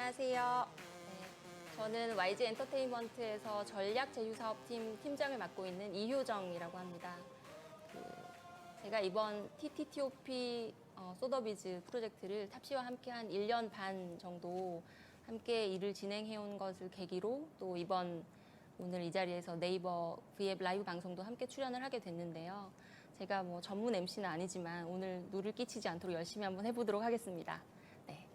안녕하세요. 저는 YG 엔터테인먼트에서 전략 제휴사업팀 팀장을 맡고 있는 이효정이라고 합니다. 제가 이번 TTTOP 소더비즈 프로젝트를 탑시와 함께 한 1년 반 정도 함께 일을 진행해온 것을 계기로 또 이번 오늘 이 자리에서 네이버 V앱 라이브 방송도 함께 출연을 하게 됐는데요. 제가 뭐 전문 MC는 아니지만 오늘 누를 끼치지 않도록 열심히 한번 해보도록 하겠습니다. 네.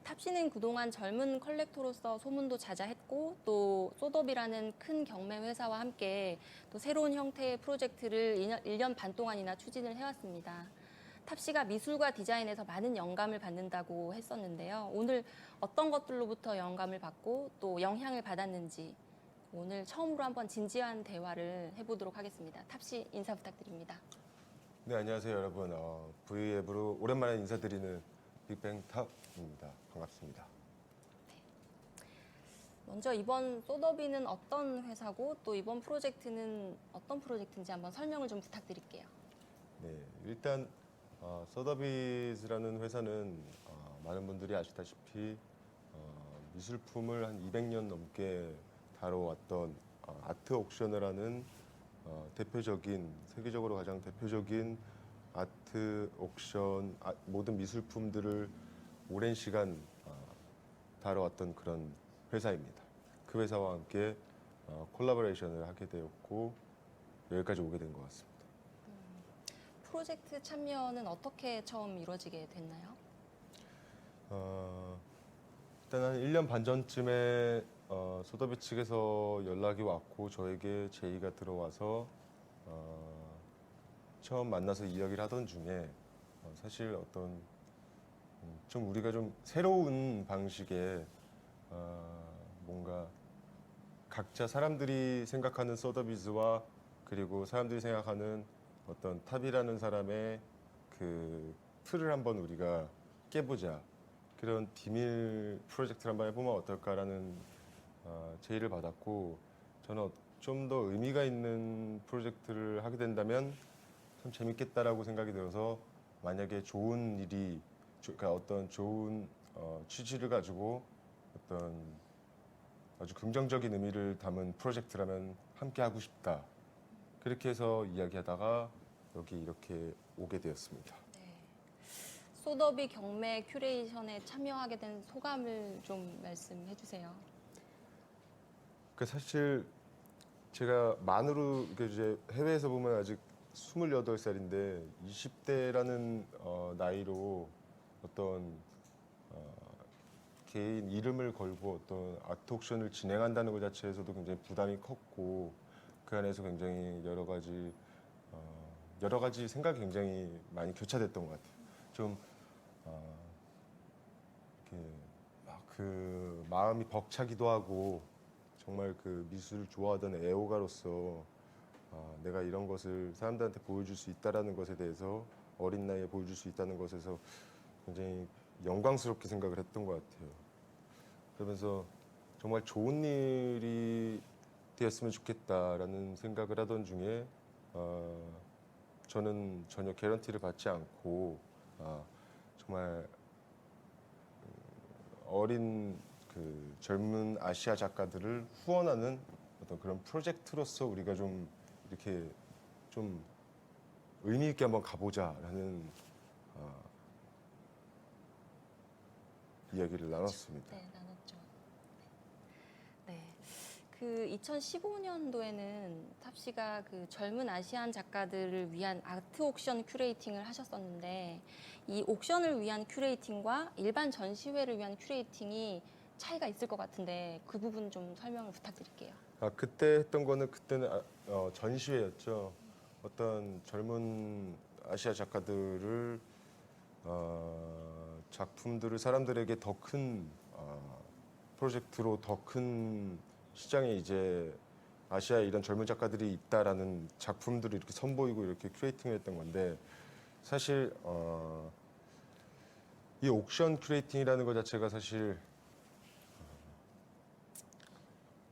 탑시는 그동안 젊은 컬렉터로서 소문도 자자했고 또 소더비라는 큰 경매 회사와 함께 또 새로운 형태의 프로젝트를 1년 반 동안이나 추진을 해왔습니다. 탑시가 미술과 디자인에서 많은 영감을 받는다고 했었는데요. 오늘 어떤 것들로부터 영감을 받고 또 영향을 받았는지 오늘 처음으로 한번 진지한 대화를 해보도록 하겠습니다. 탑시 인사 부탁드립니다. 네, 안녕하세요, 여러분. V앱으로 오랜만에 인사드리는 빅뱅탑입니다. 반갑습니다. 먼저 이번 소더비는 어떤 회사고 또 이번 프로젝트는 어떤 프로젝트인지 한번 설명을 좀 부탁드릴게요. 네, 일단 소더비즈라는 회사는 많은 분들이 아시다시피 미술품을 한 200년 넘게 다뤄왔던 아트 옥션을 하는 세계적으로 가장 대표적인 아트 옥션, 모든 미술품들을 오랜 시간 다뤄왔던 그런 회사입니다. 그 회사와 함께 콜라보레이션을 하게 되었고 여기까지 오게 된 것 같습니다. 프로젝트 참여는 어떻게 처음 이루어지게 됐나요? 일단 한 1년 반 전쯤에 소더비 측에서 연락이 왔고 저에게 제의가 들어와서 처음 만나서 이야기를 하던 중에 사실 어떤 좀 우리가 좀 새로운 방식의 뭔가 각자 사람들이 생각하는 소더비즈와 그리고 사람들이 생각하는 어떤 탑이라는 사람의 그 틀을 한번 우리가 깨보자. 그런 비밀 프로젝트를 한번 해보면 어떨까라는 제의를 받았고 저는 좀 더 의미가 있는 프로젝트를 하게 된다면 참 재밌겠다라고 생각이 들어서 만약에 좋은 일이 그러니까 어떤 좋은 취지를 가지고 어떤 아주 긍정적인 의미를 담은 프로젝트라면 함께 하고 싶다. 그렇게 해서 이야기하다가 여기 이렇게 오게 되었습니다. 네. 소더비 경매 큐레이션에 참여하게 된 소감을 좀 말씀해 주세요. 그 사실 제가 만으로 이제 해외에서 보면 아직 28살인데 20대라는 나이로 어떤 개인 이름을 걸고 어떤 아트 옥션을 진행한다는 것 자체에서도 굉장히 부담이 컸고 그 안에서 굉장히 여러 가지 생각이 굉장히 많이 교차됐던 것 같아요. 좀 이렇게 막 그 마음이 벅차기도 하고 정말 그 미술을 좋아하던 애호가로서 내가 이런 것을 사람들한테 보여줄 수 있다라는 것에 대해서 어린 나이에 보여줄 수 있다는 것에서 굉장히 영광스럽게 생각을 했던 것 같아요. 그러면서 정말 좋은 일이 되었으면 좋겠다라는 생각을 하던 중에 저는 전혀 개런티를 받지 않고 정말 어린 그 젊은 아시아 작가들을 후원하는 어떤 그런 프로젝트로서 우리가 좀 이렇게 좀 의미 있게 한번 가보자라는 이야기를 나눴습니다. 네, 나눴죠. 네. 2015년도에는 탑시가 그 젊은 아시안 작가들을 위한 아트 옥션 큐레이팅을 하셨었는데 이 옥션을 위한 큐레이팅과 일반 전시회를 위한 큐레이팅이 차이가 있을 것 같은데 그 부분 좀 설명을 부탁드릴게요. 그때 했던 거는 그때는 전시회였죠. 어떤 젊은 아시아 작가들을 작품들을 사람들에게 더 큰 프로젝트로 더 큰 시장에 이제 아시아에 이런 젊은 작가들이 있다라는 작품들을 이렇게 선보이고 이렇게 큐레이팅을 했던 건데 사실 이 옥션 큐레이팅이라는 것 자체가 사실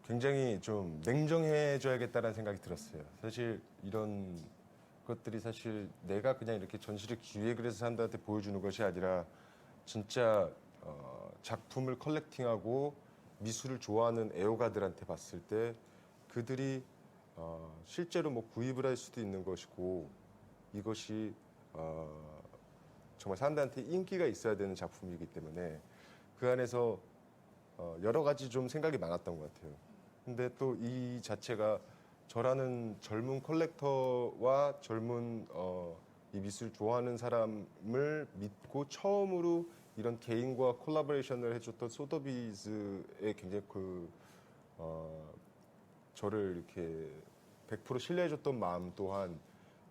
굉장히 좀 냉정해져야겠다는 생각이 들었어요. 사실 이런 것들이 사실 내가 그냥 이렇게 전시를 기획을 해서 사람들한테 보여주는 것이 아니라 진짜 작품을 컬렉팅하고 미술을 좋아하는 애호가들한테 봤을 때 그들이 실제로 뭐 구입을 할 수도 있는 것이고 이것이 정말 사람들한테 인기가 있어야 되는 작품이기 때문에 그 안에서 여러 가지 좀 생각이 많았던 것 같아요. 근데 또 이 자체가 저라는 젊은 컬렉터와 젊은 이 미술 좋아하는 사람을 믿고 처음으로 이런 개인과 콜라보레이션을 해줬던 소더비즈의 굉장히 저를 이렇게 100% 신뢰해줬던 마음 또한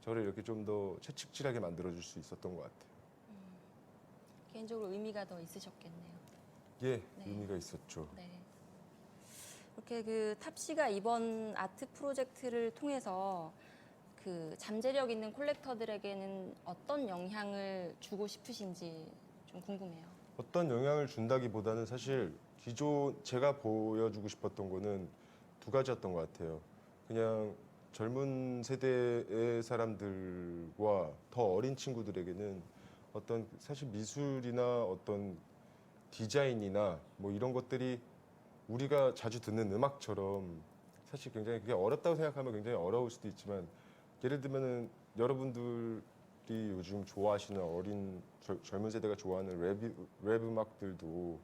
저를 이렇게 좀 더 채찍질하게 만들어줄 수 있었던 것 같아요. 개인적으로 의미가 더 있으셨겠네요. 예, 네. 의미가 있었죠. 네. 이렇게 그 탑씨가 이번 아트 프로젝트를 통해서 그 잠재력 있는 콜렉터들에게는 어떤 영향을 주고 싶으신지 좀 궁금해요. 어떤 영향을 준다기보다는 사실 기존 제가 보여주고 싶었던 거는 두 가지였던 것 같아요. 그냥 젊은 세대의 사람들과 더 어린 친구들에게는 어떤 사실 미술이나 어떤 디자인이나 뭐 이런 것들이 우리가 자주 듣는 음악처럼 사실 굉장히 그게 어렵다고 생각하면 굉장히 어려울 수도 있지만 예를 들면은 여러분들이 요즘 좋아하시는 젊은 세대가 좋아하는 랩 음악들도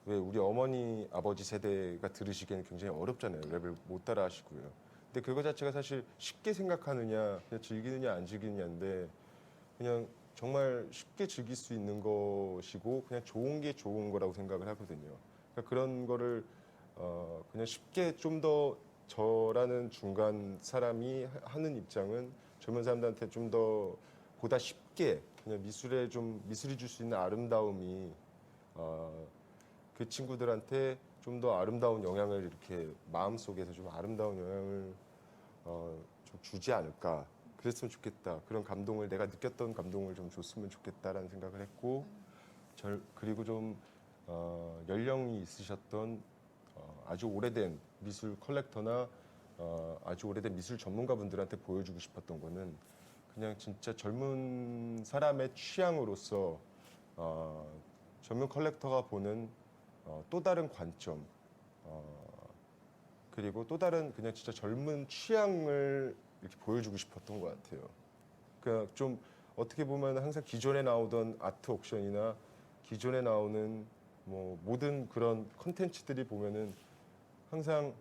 왜 우리 어머니 아버지 세대가 들으시기에는 굉장히 어렵잖아요. 랩을 못 따라 하시고요. 근데 그거 자체가 사실 쉽게 생각하느냐 그냥 즐기느냐 안 즐기느냐인데 그냥 정말 쉽게 즐길 수 있는 것이고 그냥 좋은 게 좋은 거라고 생각을 하거든요. 그러니까 그런 거를 그냥 쉽게 좀 더 저라는 중간 사람이 하는 입장은 젊은 사람들한테 좀 더 보다 쉽게 그냥 미술이 줄 수 있는 아름다움이 그 친구들한테 좀 더 아름다운 영향을 이렇게 마음속에서 좀 아름다운 영향을 좀 주지 않을까. 그랬으면 좋겠다. 그런 감동을 내가 느꼈던 감동을 좀 줬으면 좋겠다라는 생각을 했고 그리고 좀 연령이 있으셨던 아주 오래된 미술 컬렉터나 아주 오래된 미술 전문가분들한테 보여주고 싶었던 거는 그냥 진짜 젊은 사람의 취향으로서 젊은 컬렉터가 보는 또 다른 관점 그리고 또 다른 그냥 진짜 젊은 취향을 이렇게 보여주고 싶었던 것 같아요. 그러니까 좀 어떻게 보면 항상 기존에 나오던 아트 옥션이나 기존에 나오는 뭐 모든 그런 컨텐츠들이 보면은 항상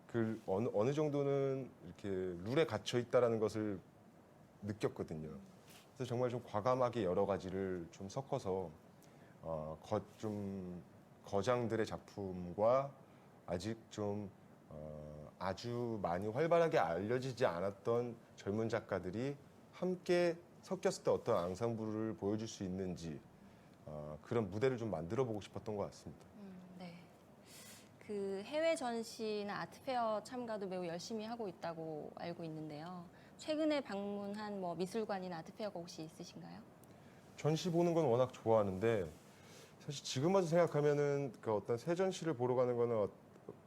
그 어느 정도는 이렇게 룰에 갇혀 있다라는 것을 느꼈거든요. 그래서 정말 좀 과감하게 여러 가지를 좀 섞어서 좀 거장들의 작품과 아직 좀 아주 많이 활발하게 알려지지 않았던 젊은 작가들이 함께 섞였을 때 어떤 앙상블을 보여줄 수 있는지 그런 무대를 좀 만들어 보고 싶었던 것 같습니다. 네. 그 해외 전시나 아트페어 참가도 매우 열심히 하고 있다고 알고 있는데요. 최근에 방문한 뭐 미술관이나 아트페어가 혹시 있으신가요? 전시 보는 건 워낙 좋아하는데 사실 지금 와서 생각하면은 그 어떤 새 전시를 보러 가는 거는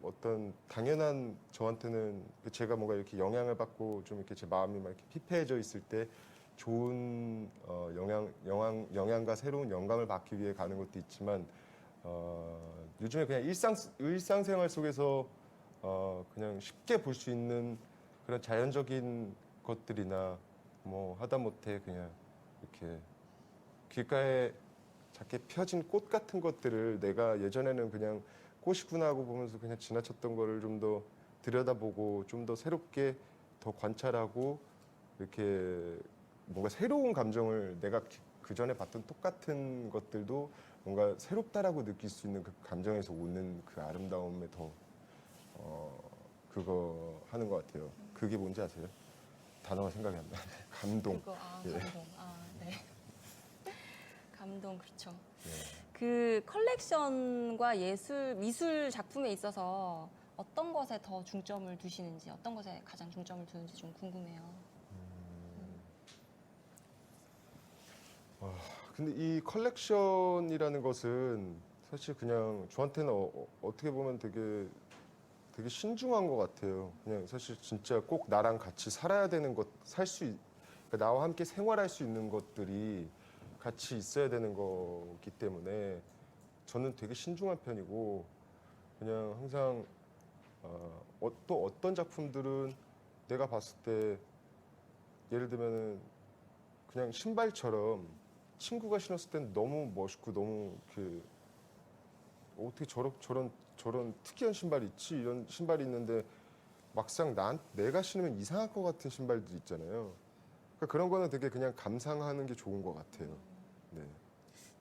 어떤 당연한 저한테는 제가 뭔가 이렇게 영향을 받고 좀 이렇게 제 마음이 막 이렇게 피폐해져 있을 때 좋은 영향과 새로운 영감을 받기 위해 가는 것도 있지만 요즘에 그냥 일상생활 속에서 그냥 쉽게 볼 수 있는 그런 자연적인 것들이나 뭐 하다못해 그냥 이렇게 길가에 작게 펴진 꽃 같은 것들을 내가 예전에는 그냥 꽃이구나 하고 보면서 그냥 지나쳤던 거를 좀 더 들여다보고 좀 더 새롭게 더 관찰하고 이렇게 뭔가 새로운 감정을 내가 그 전에 봤던 똑같은 것들도 뭔가 새롭다라고 느낄 수 있는 그 감정에서 오는 그 아름다움에 더 그거 하는 것 같아요. 그게 뭔지 아세요? 단어가 생각이 안 나네. 감동. 그거 예. 감동. 네. 감동 그렇죠. 예. 그 컬렉션과 미술 작품에 있어서 어떤 것에 더 중점을 두시는지, 어떤 것에 가장 중점을 두는지 좀 궁금해요. 근데 이 컬렉션이라는 것은 사실 그냥 저한테는 어떻게 보면 되게 신중한 것 같아요. 그냥 사실 진짜 꼭 나랑 같이 살아야 되는 것, 그러니까 나와 함께 생활할 수 있는 것들이 같이 있어야 되는 거기 때문에 저는 되게 신중한 편이고 그냥 항상 또 어떤 작품들은 내가 봤을 때 예를 들면은 그냥 신발처럼 친구가 신었을 땐 너무 멋있고 너무 그 어떻게 저런 특이한 신발이 있지 이런 신발이 있는데 막상 내가 신으면 이상할 것 같은 신발들 있잖아요. 그러니까 그런 거는 되게 그냥 감상하는 게 좋은 것 같아요. 네.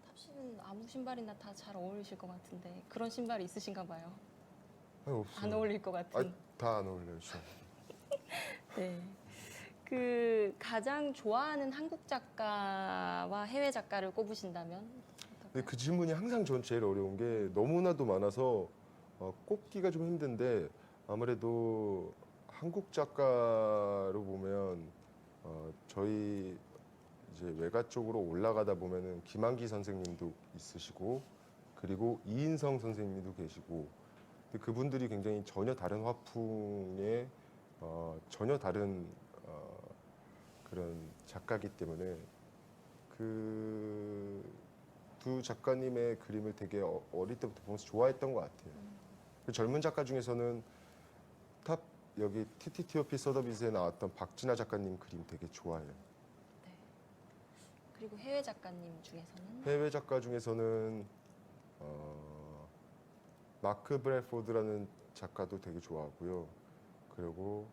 탑씨는 아무 신발이나 다 잘 어울리실 것 같은데 그런 신발이 있으신가 봐요. 아니, 없어요. 안 어울릴 것 같은. 다 안 어울려요. 저. 네. 그 가장 좋아하는 한국 작가와 해외 작가를 꼽으신다면? 근데 그 질문이 항상 전 제일 어려운 게 너무나도 많아서 꼽기가 좀 힘든데 아무래도 한국 작가로 보면 저희 이제 외가 쪽으로 올라가다 보면은 김한기 선생님도 있으시고 그리고 이인성 선생님도 계시고 근데 그분들이 굉장히 전혀 다른 화풍의 전혀 다른 그런 작가이기 때문에 그 두 작가님의 그림을 되게 어릴 때부터 보면서 좋아했던 것 같아요. 그 젊은 작가 중에서는 탑 여기 TTTOP 서더비스에 나왔던 박진아 작가님 그림 되게 좋아해요. 네. 그리고 해외 작가님 중에서는? 해외 작가 중에서는 마크 브래포드라는 작가도 되게 좋아하고요. 그리고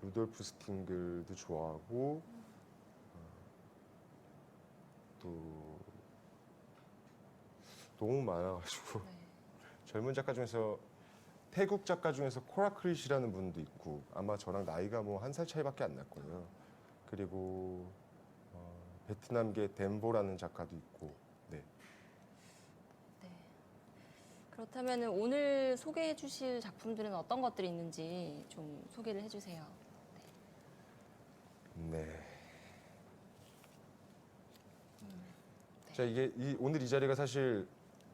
루돌프 스팅글도 좋아하고 또 너무 많아가지고 네. 젊은 작가 중에서 태국 작가 중에서 코라 크릿이라는 분도 있고 아마 저랑 나이가 뭐 한 살 차이밖에 안 날 거예요. 그리고 베트남계 덴보라는 작가도 있고 네. 네. 그렇다면 오늘 소개해 주실 작품들은 어떤 것들이 있는지 좀 소개를 해주세요. 네. 자 이게 오늘 이 자리가 사실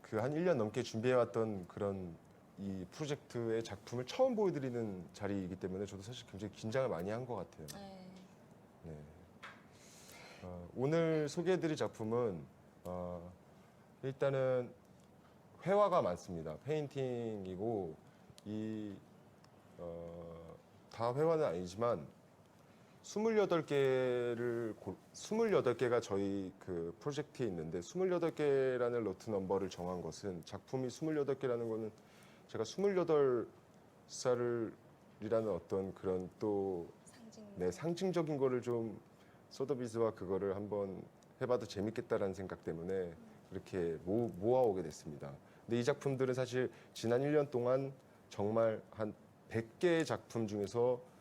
그 한 1년 넘게 준비해왔던 그런 이 프로젝트의 작품을 처음 보여드리는 자리이기 때문에 저도 사실 굉장히 긴장을 많이 한 것 같아요. 네. 네. 오늘 소개해드릴 작품은 일단은 회화가 많습니다. 페인팅이고 다 회화는 아니지만 28개가 저희 그 프로젝트에 있는데 28개라는 로트 넘버를 정한 것은 작품이 28개라는 거는 제가 28살이라는 어떤 그런 또 상징적인 거를 좀 소더비즈와 그거를 한번 해봐도 재밌겠다라는 생각 때문에 그렇게 모아오게 됐습니다. 근데 이 작품들은 사실 지난 1년 동안 정말 한 100개의 작품 중에서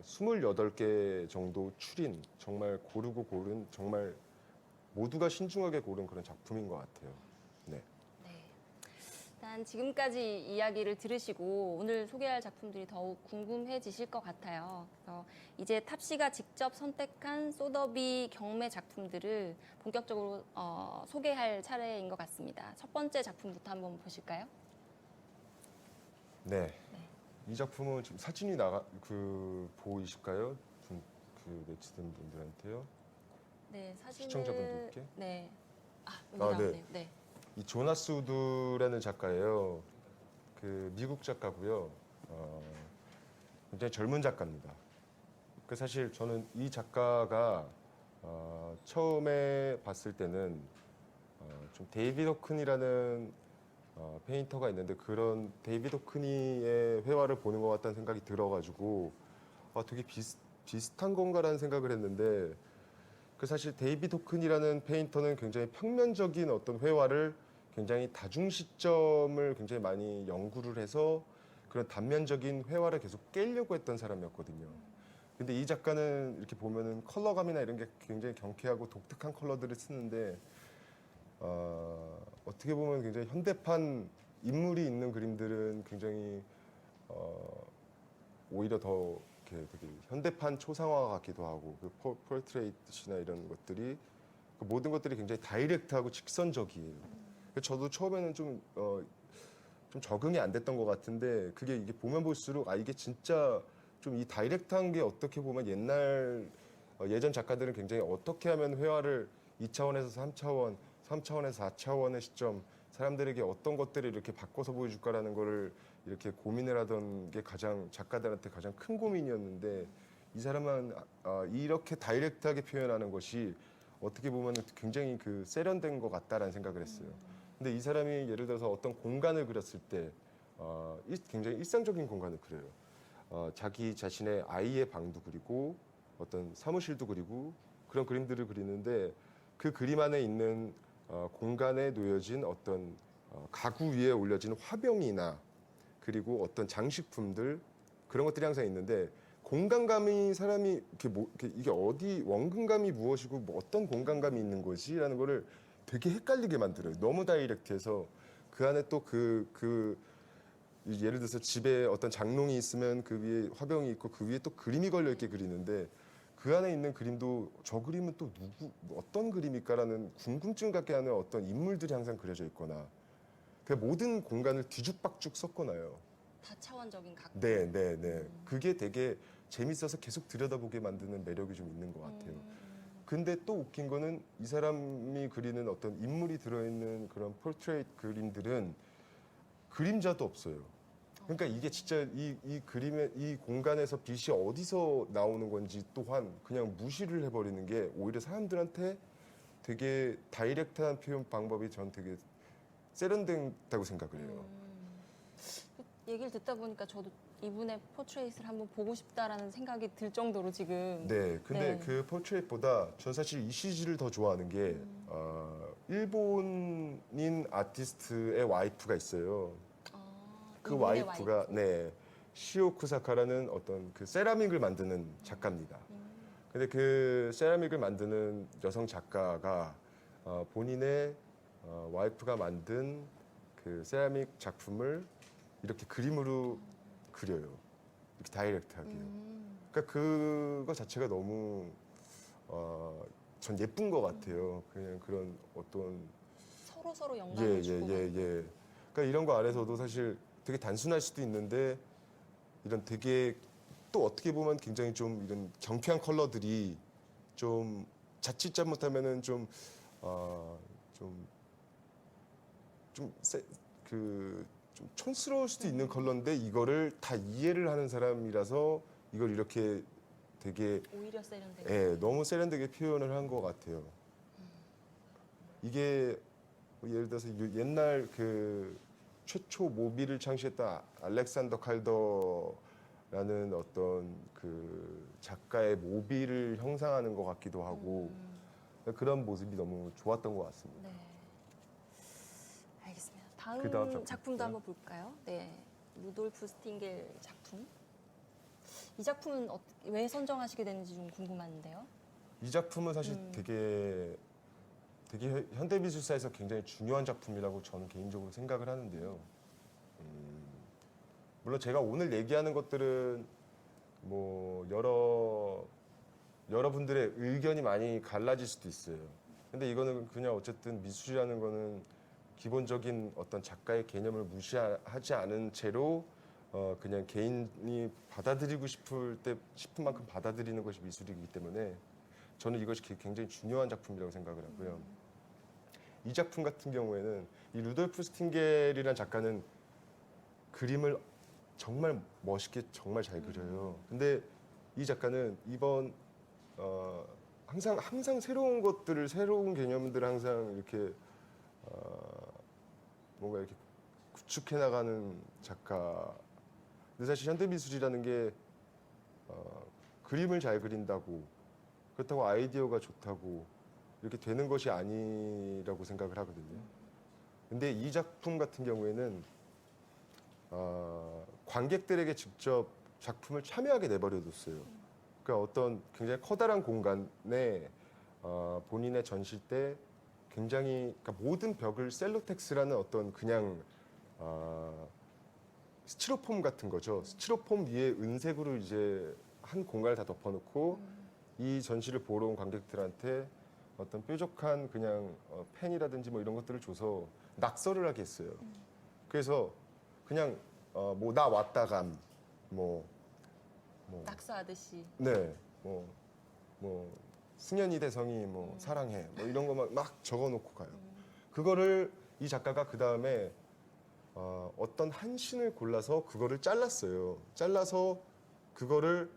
28개 정도 추린 정말 고르고 고른 정말 모두가 신중하게 고른 그런 작품인 것 같아요. 네. 네. 일단 지금까지 이야기를 들으시고 오늘 소개할 작품들이 더욱 궁금해지실 것 같아요. 그래서 이제 탑씨가 직접 선택한 소더비 경매 작품들을 본격적으로 소개할 차례인 것 같습니다. 첫 번째 작품부터 한번 보실까요? 네. 이 작품은 지금 사진이 보이실까요? 그 네티즌 분들한테요. 네, 사진은 시청자분들께? 네. 여기 네. 나오네요. 네. 이 조나스 우드라는 작가예요. 그 미국 작가고요. 굉장히 젊은 작가입니다. 그 사실 저는 이 작가가 처음에 봤을 때는 좀 데이비드 호큰이라는 페인터가 있는데 그런 데이비드 호크니의 회화를 보는 것 같다는 생각이 들어가지고 되게 비슷한 건가라는 생각을 했는데 그 사실 데이비드 호크니라는 페인터는 굉장히 평면적인 어떤 회화를 굉장히 다중 시점을 굉장히 많이 연구를 해서 그런 단면적인 회화를 계속 깨려고 했던 사람이었거든요. 근데 이 작가는 이렇게 보면은 컬러감이나 이런 게 굉장히 경쾌하고 독특한 컬러들을 쓰는데 어떻게 보면 굉장히 현대판 인물이 있는 그림들은 굉장히 오히려 더 이렇게 되게 현대판 초상화 같기도 하고 그 포트레이트나 이런 것들이 그 모든 것들이 굉장히 다이렉트하고 직선적이에요. 그래서 저도 처음에는 좀 적응이 안 됐던 것 같은데 그게 이게 보면 볼수록 이게 진짜 좀 이 다이렉트한 게 어떻게 보면 예전 작가들은 굉장히 어떻게 하면 회화를 2차원에서 3차원, 3차원에서 4차원의 시점, 사람들에게 어떤 것들을 이렇게 바꿔서 보여줄까라는 거를 이렇게 고민을 하던 게 가장 작가들한테 가장 큰 고민이었는데 이 사람은 이렇게 다이렉트하게 표현하는 것이 어떻게 보면 굉장히 그 세련된 것 같다라는 생각을 했어요. 근데 이 사람이 예를 들어서 어떤 공간을 그렸을 때 굉장히 일상적인 공간을 그려요. 자기 자신의 아이의 방도 그리고 어떤 사무실도 그리고 그런 그림들을 그리는데 그 그림 안에 있는 공간에 놓여진 어떤 가구 위에 올려진 화병이나 그리고 어떤 장식품들 그런 것들이 항상 있는데 공간감이 사람이 이게 어디 원근감이 무엇이고 뭐 어떤 공간감이 있는 거지라는 거를 되게 헷갈리게 만들어요. 너무 다이렉트해서 그 안에 또 예를 들어서 집에 어떤 장롱이 있으면 그 위에 화병이 있고 그 위에 또 그림이 걸려 있게 그리는데 그 안에 있는 그림도 저 그림은 또 어떤 그림일까라는 궁금증 갖게 하는 어떤 인물들이 항상 그려져 있거나 그 모든 공간을 뒤죽박죽 섞어놔요. 다차원적인 각도. 네. 그게 되게 재밌어서 계속 들여다보게 만드는 매력이 좀 있는 것 같아요. 근데 또 웃긴 거는 이 사람이 그리는 어떤 인물이 들어있는 그런 포트레이트 그림들은 그림자도 없어요. 그러니까 이게 진짜 이 그림의 이 공간에서 빛이 어디서 나오는 건지 또한 그냥 무시를 해버리는 게 오히려 사람들한테 되게 다이렉트한 표현 방법이 전 되게 세련된다고 생각을 해요. 얘기를 듣다 보니까 저도 이분의 포트레이트를 한번 보고 싶다라는 생각이 들 정도로 지금. 네, 근데 네. 그 포트레이트보다 전 사실 이 시리즈를 더 좋아하는 게 일본인 아티스트의 와이프가 있어요. 그 이분의 와이프가 와이프. 네 시오쿠 사카라는 어떤 그 세라믹을 만드는 작가입니다. 근데 그 세라믹을 만드는 여성 작가가 본인의 와이프가 만든 그 세라믹 작품을 이렇게 그림으로 그려요. 이렇게 다이렉트하게요. 그러니까 그거 자체가 너무 전 예쁜 것 같아요. 그냥 그런 어떤 서로 영감을 주고. 그러니까 이런 거 안에서도 사실 되게 단순할 수도 있는데 이런 되게 또 어떻게 보면 굉장히 좀 이런 경쾌한 컬러들이 좀 자칫 잘못하면은 좀 촌스러울 수도 있는 컬러인데 이거를 다 이해를 하는 사람이라서 이걸 이렇게 되게 오히려 세련되게. 너무 세련되게 표현을 한 것 같아요. 이게 예를 들어서 옛날 그 최초 모비를 창시했던 알렉산더 칼더라는 어떤 그 작가의 모비를 형상하는 것 같기도 하고 그런 모습이 너무 좋았던 것 같습니다. 네. 알겠습니다. 다음, 그다음 작품 작품도 볼까요? 한번 볼까요? 네. 루돌프 스팅겔 작품. 이 작품은 왜 선정하시게 됐는지 좀 궁금한데요. 이 작품은 사실 되게 현대 미술사에서 굉장히 중요한 작품이라고 저는 개인적으로 생각을 하는데요. 물론 제가 오늘 얘기하는 것들은 뭐 여러분들의 의견이 많이 갈라질 수도 있어요. 근데 이거는 그냥 어쨌든 미술이라는 거는 기본적인 어떤 작가의 개념을 무시하지 않은 채로 그냥 개인이 받아들이고 싶은 만큼 받아들이는 것이 미술이기 때문에 저는 이것이 굉장히 중요한 작품이라고 생각을 하고요. 이 작품 같은 경우에는 이 루돌프 스팅겔이라는 작가는 그림을 정말 멋있게 정말 잘 그려요. 근데 이 작가는 이번 항상 새로운 것들을 새로운 개념들을 항상 이렇게 뭔가 이렇게 구축해 나가는 작가. 근데 사실 현대 미술이라는 게 그림을 잘 그린다고 그렇다고 아이디어가 좋다고 이렇게 되는 것이 아니라고 생각을 하거든요. 근데 이 작품 같은 경우에는 관객들에게 직접 작품을 참여하게 내버려뒀어요. 그러니까 어떤 굉장히 커다란 공간에 본인의 전시 때 굉장히 그러니까 모든 벽을 셀로텍스라는 어떤 그냥 스티로폼 같은 거죠. 스티로폼 위에 은색으로 이제 한 공간을 다 덮어놓고 이 전시를 보러 온 관객들한테 어떤 뾰족한 그냥 펜이라든지 뭐 이런 것들을 줘서 낙서를 하게 했어요. 그래서 그냥 뭐 나 왔다감 뭐 낙서하듯이. 네, 뭐 승현이 대성이 뭐 사랑해 뭐 이런 거만 막 적어놓고 가요. 그거를 이 작가가 그 다음에 어떤 한 씬을 골라서 그거를 잘랐어요. 잘라서 그거를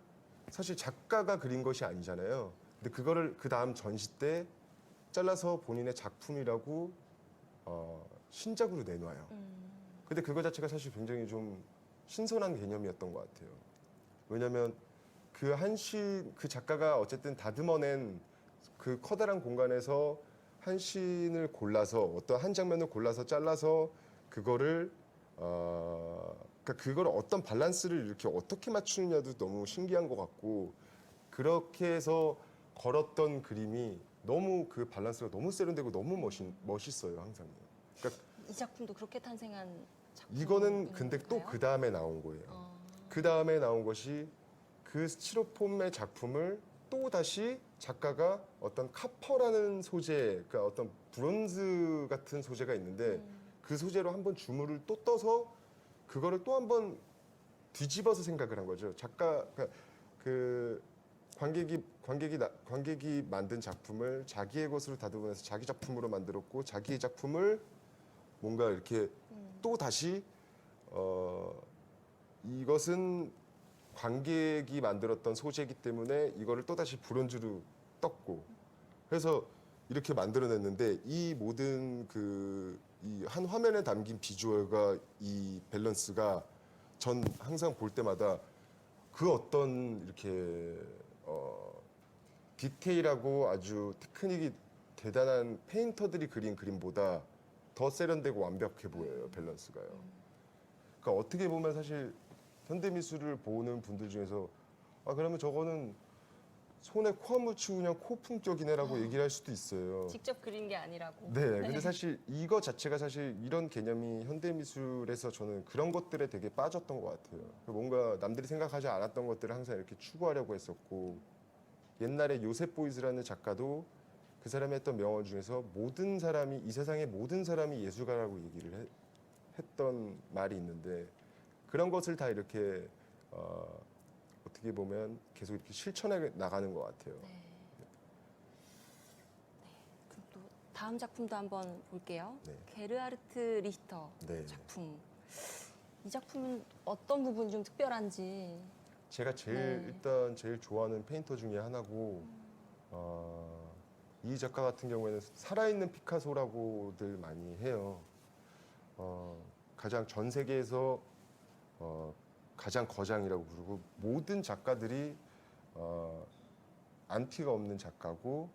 사실 작가가 그린 것이 아니잖아요. 근데 그거를 그 다음 전시 때 잘라서 본인의 작품이라고 신작으로 내놔요. 근데 그거 자체가 사실 굉장히 좀 신선한 개념이었던 것 같아요. 왜냐하면 그 그 작가가 어쨌든 다듬어낸 그 커다란 공간에서 한 씬을 골라서 어떤 한 장면을 골라서 잘라서 그거를 그러니까 그걸 어떤 밸런스를 이렇게 어떻게 맞추느냐도 너무 신기한 것 같고 그렇게 해서 걸었던 그림이 너무 그 밸런스가 너무 세련되고 너무 멋있어요 항상. 그러니까 이 작품도 그렇게 탄생한 작품. 이거는 근데 또 그 다음에 나온 거예요. 그 다음에 나온 것이 그 스티로폼의 작품을 또 다시 작가가 어떤 카퍼라는 소재, 그러니까 어떤 브론즈 같은 소재가 있는데 그 소재로 한번 주물을 또 떠서 그거를 또 한번 뒤집어서 생각을 한 거죠. 그러니까 그 관객이 만든 작품을 자기의 것으로 다듬어내서 자기 작품으로 만들었고 자기의 작품을 뭔가 이렇게 또 다시 이것은 관객이 만들었던 소재이기 때문에 이거를 또다시 브론즈로 떴고 그래서 이렇게 만들어냈는데 이 모든 그 이 한 화면에 담긴 비주얼과 이 밸런스가 전 항상 볼 때마다 그 어떤 이렇게 디테일하고 아주 테크닉이 대단한 페인터들이 그린 그림보다 더 세련되고 완벽해 보여요 밸런스가요. 그러니까 어떻게 보면 사실 현대미술을 보는 분들 중에서 그러면 저거는 손에 코 안 묻히고 그냥 코풍격이네라고 얘기를 할 수도 있어요. 직접 그린 게 아니라고. 네, 근데 사실 이거 자체가 사실 이런 개념이 현대미술에서 저는 그런 것들에 되게 빠졌던 것 같아요. 뭔가 남들이 생각하지 않았던 것들을 항상 이렇게 추구하려고 했었고 옛날에 요셉 보이즈라는 작가도 그 사람이 했던 명언 중에서 모든 사람이 이 세상의 모든 사람이 예술가라고 얘기를 했던 말이 있는데 그런 것을 다 이렇게 어떻게 보면 계속 이렇게 실천해 나가는 것 같아요. 네. 그럼 또 다음 작품도 한번 볼게요. 네. 게르하르트 리히터 네. 작품. 이 작품은 어떤 부분이 좀 특별한지. 제가 네. 일단 제일 좋아하는 페인터 중에 하나고 이 작가 같은 경우에는 살아있는 피카소라고들 많이 해요. 가장 전 세계에서 가장 거장이라고 부르고 모든 작가들이 안티가 없는 작가고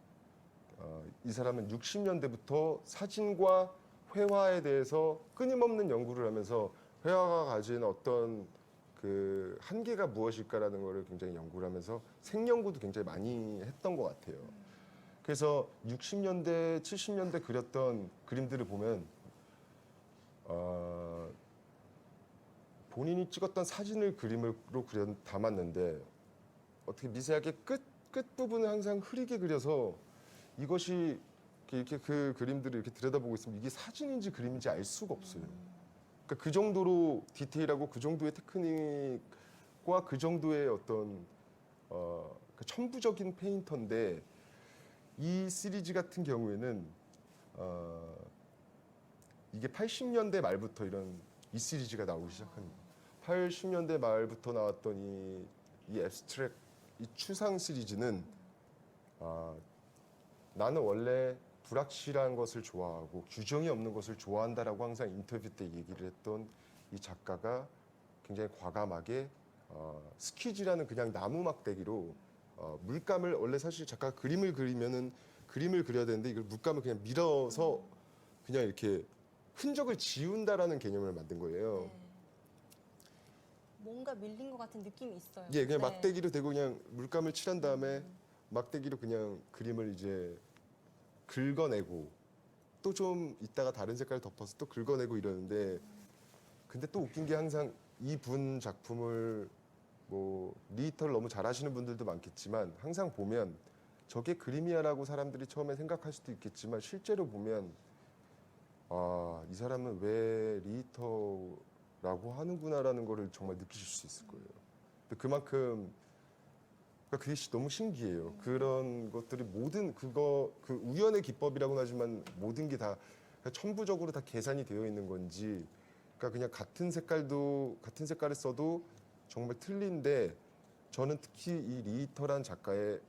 이 사람은 60년대부터 사진과 회화에 대해서 끊임없는 연구를 하면서 회화가 가진 어떤 그 한계가 무엇일까라는 거를 굉장히 연구를 하면서 생연구도 굉장히 많이 했던 것 같아요. 그래서 60년대, 70년대 그렸던 그림들을 보면 본인이 찍었던 사진을 그림으로 담았는데 어떻게 미세하게 끝 부분을 항상 흐리게 그려서 이것이 이렇게 그 그림들을 이렇게 들여다보고 있으면 이게 사진인지 그림인지 알 수가 없어요. 그러니까 그 정도로 디테일하고 그 정도의 테크닉과 그 정도의 어떤 그 천부적인 페인터인데 이 시리즈 같은 경우에는 이게 80년대 말부터 이 시리즈가 나오기 시작합니다. 80년대 말부터 나왔던 이 앱스트랙, 이 추상 시리즈는 나는 원래 불확실한 것을 좋아하고 규정이 없는 것을 좋아한다라고 항상 인터뷰 때 얘기를 했던 이 작가가 굉장히 과감하게 스키지라는 그냥 나무 막대기로 물감을 원래 사실 작가가 그림을 그리면은 그림을 그려야 되는데 이걸 물감을 그냥 밀어서 그냥 이렇게 흔적을 지운다라는 개념을 만든 거예요. 네. 뭔가 밀린 것 같은 느낌이 있어요. 예, 그냥 네. 막대기로 대고 그냥 물감을 칠한 다음에 막대기로 그냥 그림을 이제 긁어내고 또 좀 이따가 다른 색깔 덮어서 또 긁어내고 이러는데 근데 또 웃긴 게 항상 이분 작품을 뭐 리히터를 너무 잘하시는 분들도 많겠지만 항상 보면 저게 그림이야라고 사람들이 처음에 생각할 수도 있겠지만 실제로 보면 이 사람은 왜 리히터라고 하는구나라는 거를 정말 느끼실 수 있을 거예요. 근데 그만큼 그러니까 그게 너무 신기해요. 그런 것들이 모든 그 우연의 기법이라고는 하지만 모든 게 다 천부적으로 다 계산이 되어 있는 건지, 그러니까 그냥 같은 색깔을 써도 정말 틀린데, 저는 특히 이 리히터란 작가의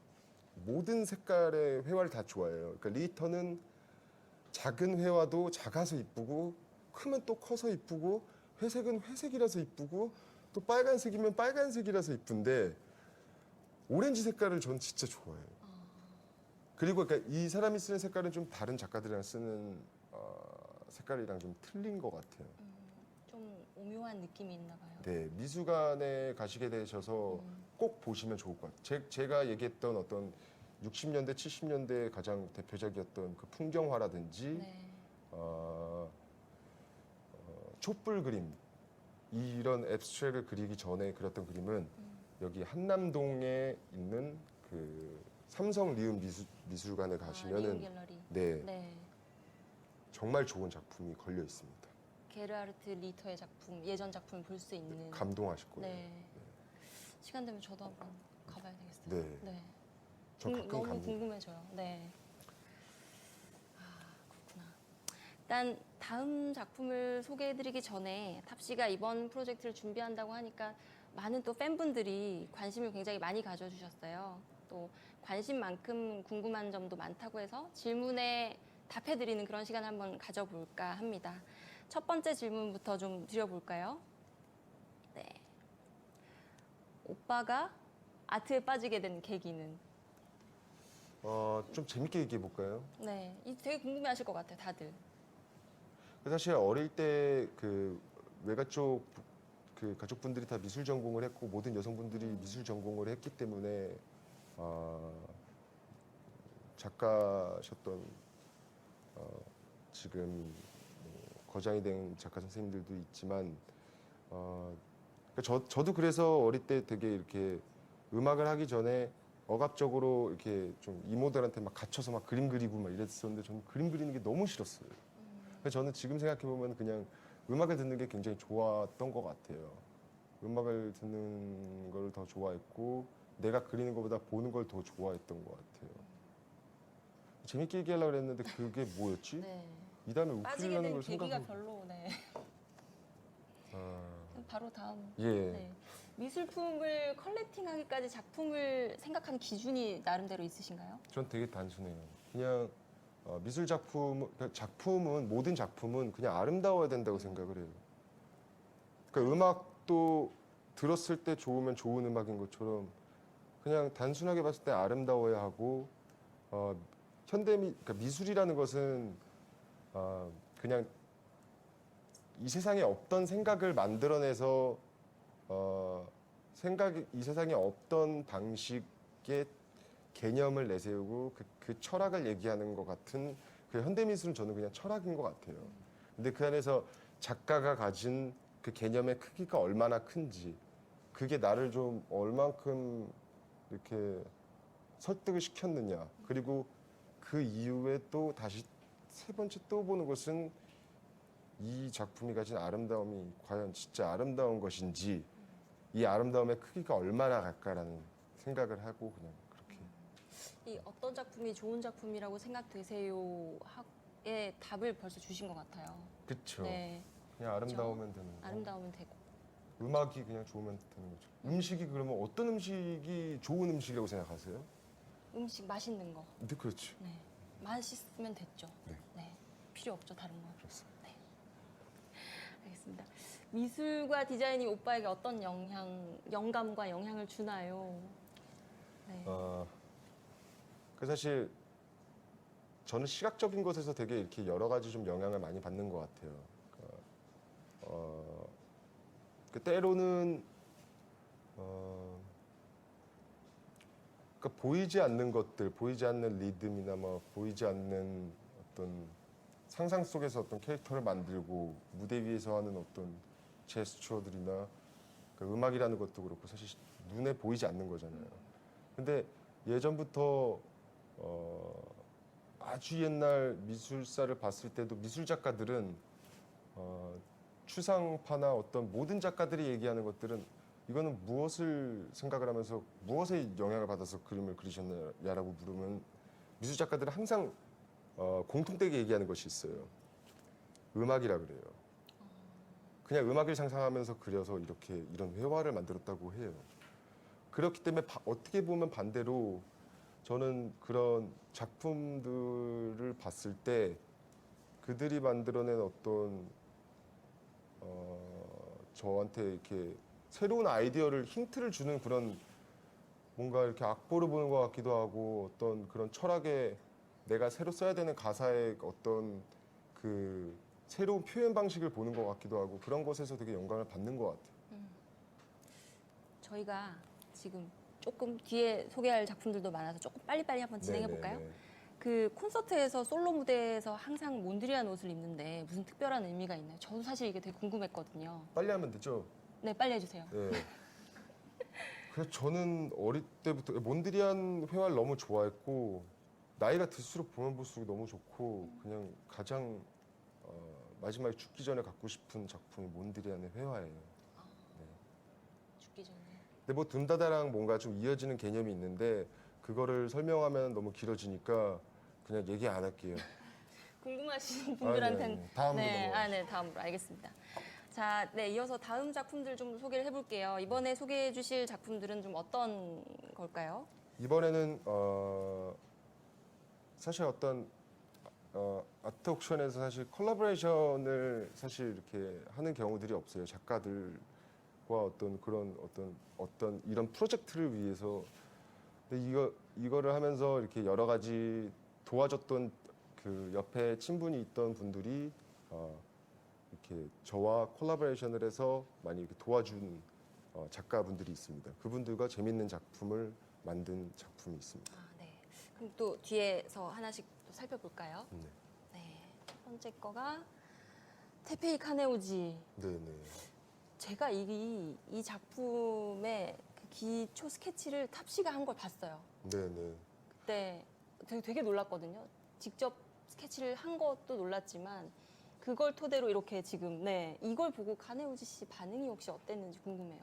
모든 색깔의 회화를 다 좋아해요. 그러니까 리히터는 작은 회화도 작아서 이쁘고, 크면 또 커서 이쁘고, 회색은 회색이라서 이쁘고, 또 빨간색이면 빨간색이라서 이쁜데, 오렌지 색깔을 전 진짜 좋아해요. 그리고 그러니까 이 사람이 쓰는 색깔은 좀 다른 작가들이랑 쓰는 색깔이랑 좀 틀린 것 같아요. 좀 오묘한 느낌이 있나 봐요. 네, 미술관에 가시게 되셔서 꼭 보시면 좋을 것 같아요. 제가 얘기했던 어떤 60년대, 70년대 가장 대표적이었던 그 풍경화라든지 네. 촛불 그림, 이런 앱스트랙을 그리기 전에 그렸던 그림은 여기 한남동에 있는 그 삼성 리움 미술관에 가시면은 리움 갤러리. 네, 네. 정말 좋은 작품이 걸려 있습니다. 게르하르트 리터의 작품, 예전 작품을 볼 수 있는. 감동하실 거예요. 네. 시간 되면 저도 한번 가봐야 되겠어요. 네. 네. 저 가끔 너무 갑니다. 궁금해져요. 네. 아, 그렇구나. 일단 다음 작품을 소개해드리기 전에 탑 씨가 이번 프로젝트를 준비한다고 하니까 많은 또 팬분들이 관심을 굉장히 많이 가져주셨어요. 또 관심만큼 궁금한 점도 많다고 해서 질문에 답해드리는 그런 시간을 한번 가져볼까 합니다. 첫 번째 질문부터 좀 드려볼까요? 네. 오빠가 아트에 빠지게 된 계기는? 좀 재밌게 얘기해 볼까요? 네, 이 되게 궁금해하실 것 같아요, 다들. 사실 어릴 때 그 외가 쪽 그 가족분들이 다 미술 전공을 했고, 모든 여성분들이 미술 전공을 했기 때문에 작가셨던 지금 거장이 된 작가 선생님들도 있지만, 그러니까 저도 그래서 어릴 때 되게 이렇게 음악을 하기 전에 억압적으로 이렇게 좀 이모들한테 막 갇혀서 막 그림 그리고 막 이랬었는데, 저는 그림 그리는 게 너무 싫었어요. 그래서 저는 지금 생각해 보면 그냥 음악을 듣는 게 굉장히 좋았던 것 같아요. 음악을 듣는 걸 더 좋아했고, 내가 그리는 것보다 보는 걸 더 좋아했던 것 같아요. 재밌게 얘기하려고 그랬는데 그게 뭐였지? 네. 이 다음에 빠지게 우클렐라는 된 걸 계기가 생각하고. 별로, 네. 바로 다음. 예. 네. 미술품을 컬렉팅하기까지 작품을 생각하는 기준이 나름대로 있으신가요? 전 되게 단순해요. 그냥 미술 작품은 모든 작품은 그냥 아름다워야 된다고 생각을 해요. 그러니까 음악도 들었을 때 좋으면 좋은 음악인 것처럼, 그냥 단순하게 봤을 때 아름다워야 하고, 그러니까 미술이라는 것은 그냥 이 세상에 없던 생각을 만들어내서 이 세상에 없던 방식의 개념을 내세우고 그 철학을 얘기하는 것 같은, 그 현대미술은 저는 그냥 철학인 것 같아요. 근데 그 안에서 작가가 가진 그 개념의 크기가 얼마나 큰지, 그게 나를 좀 얼만큼 이렇게 설득을 시켰느냐, 그리고 그 이후에 또 다시 세 번째 또 보는 것은 이 작품이 가진 아름다움이 과연 진짜 아름다운 것인지, 이 아름다움의 크기가 얼마나 갈까라는 생각을 하고, 그냥 그렇게. 이 어떤 작품이 좋은 작품이라고 생각되세요? 의 답을 벌써 주신 것 같아요. 그쵸. 네. 그냥 아름다우면 되는 거. 아름다우면 되고. 음악이 그냥 좋으면 되는 거죠. 음식이 그러면 어떤 음식이 좋은 음식이라고 생각하세요? 음식 맛있는 거. 네, 그렇죠. 네. 맛있으면 됐죠. 네. 필요 없죠, 다른 거. 그렇습니다. 네. 알겠습니다. 미술과 디자인이 오빠에게 어떤 영감과 영향을 주나요? 네. 그 사실 저는 시각적인 것에서 되게 이렇게 여러 가지 좀 영향을 많이 받는 것 같아요. 그 때로는 그러니까 보이지 않는 것들, 보이지 않는 리듬이나 뭐 보이지 않는 어떤 상상 속에서 어떤 캐릭터를 만들고 무대 위에서 하는 어떤 제스처들이나 그 음악이라는 것도 그렇고 사실 눈에 보이지 않는 거잖아요. 근데 예전부터 아주 옛날 미술사를 봤을 때도 미술 작가들은 추상파나 어떤 모든 작가들이 얘기하는 것들은 이거는 무엇을 생각을 하면서 무엇에 영향을 받아서 그림을 그리셨냐라고 물으면 미술 작가들은 항상 공통되게 얘기하는 것이 있어요. 음악이라 그래요. 그냥 음악을 상상하면서 그려서 이렇게 이런 회화를 만들었다고 해요. 그렇기 때문에 어떻게 보면 반대로 저는 그런 작품들을 봤을 때 그들이 만들어낸 어떤 저한테 이렇게 새로운 아이디어를 힌트를 주는 그런 뭔가 이렇게 악보를 보는 것 같기도 하고 어떤 그런 철학의 내가 새로 써야 되는 가사의 어떤 그 새로운 표현 방식을 보는 것 같기도 하고 그런 것에서 되게 영감을 받는 것 같아요. 저희가 지금 조금 뒤에 소개할 작품들도 많아서 조금 빨리빨리 한번 진행해 볼까요? 네네네. 그 콘서트에서 솔로 무대에서 항상 몬드리안 옷을 입는데 무슨 특별한 의미가 있나요? 저도 사실 이게 되게 궁금했거든요. 빨리 하면 되죠? 네, 빨리 해주세요. 네. 그래서 저는 어릴 때부터 몬드리안 회화를 너무 좋아했고 나이가 들수록 보면 볼수록 너무 좋고 그냥 가장 마지막에 죽기 전에 갖고 싶은 작품이 몬드리안의 회화예요. 죽기 전에. 근데 뭐 둔다다랑 뭔가 좀 이어지는 개념이 있는데 그거를 설명하면 너무 길어지니까 그냥 얘기 안 할게요. 궁금하신 분들한테는 네. 다음으로 네, 넘어가시죠. 네, 다음으로 알겠습니다. 자, 네, 이어서 다음 작품들 좀 소개를 해볼게요. 이번에 소개해주실 작품들은 좀 어떤 걸까요? 이번에는 사실 어떤 아트 옥션에서 사실 콜라보레이션을 사실 이렇게 하는 경우들이 없어요. 작가들과 어떤 그런 어떤 이런 프로젝트를 위해서. 근데 이거를 하면서 이렇게 여러 가지 도와줬던 그 옆에 친분이 있던 분들이 이렇게 저와 콜라보레이션을 해서 많이 이렇게 도와준 작가분들이 있습니다. 그분들과 재밌는 작품을 만든 작품이 있습니다. 아, 네. 그럼 또 뒤에서 하나씩 또 살펴볼까요? 네. 네. 첫 번째 거가 테페이 카네오지. 네네. 제가 이 작품의 그 기초 스케치를 탑시가 한 걸 봤어요. 네네. 그때 되게 놀랐거든요. 직접 스케치를 한 것도 놀랐지만 그걸 토대로 이렇게 지금 네 이걸 보고 카네오지 씨 반응이 혹시 어땠는지 궁금해요.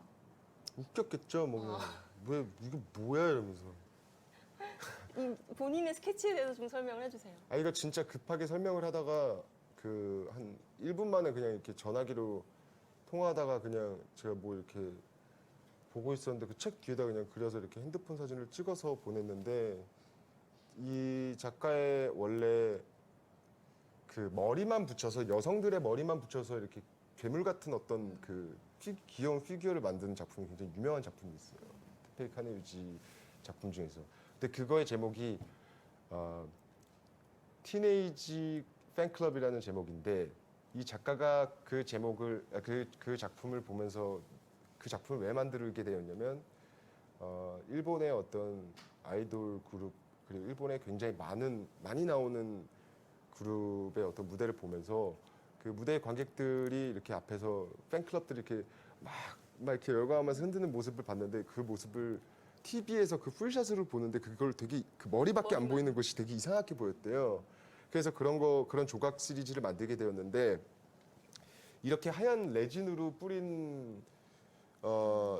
웃겼겠죠. 뭐 그냥 왜 이게 뭐야 이러면서. 이 본인의 스케치에 대해서 좀 설명을 해주세요. 아 이거 진짜 급하게 설명을 하다가 그 한 1분 만에 그냥 이렇게 전화기로 통화하다가 그냥 제가 뭐 이렇게 보고 있었는데 그 책 뒤에다 그냥 그려서 이렇게 핸드폰 사진을 찍어서 보냈는데 이 작가의 원래 그 머리만 붙여서 여성들의 머리만 붙여서 이렇게 괴물 같은 어떤 그 귀여운 피규어를 만드는 작품이 굉장히 유명한 작품이 있어요. 테페이 카네유지 작품 중에서. 근데 그거의 제목이 티네이지 팬클럽이라는 제목인데 이 작가가 그 제목을 그 작품을 보면서 그 작품을 왜 만들게 되었냐면 일본의 어떤 아이돌 그룹 그리고 일본에 굉장히 많이 나오는 그룹의 어떤 무대를 보면서 그 무대의 관객들이 이렇게 앞에서 팬클럽들이 이렇게 막 이렇게 열광하면서 흔드는 모습을 봤는데 그 모습을 TV에서 그 풀샷으로 보는데 그걸 되게 그 머리밖에 안 보이는 것이 되게 이상하게 보였대요. 그래서 그런 조각 시리즈를 만들게 되었는데 이렇게 하얀 레진으로 뿌린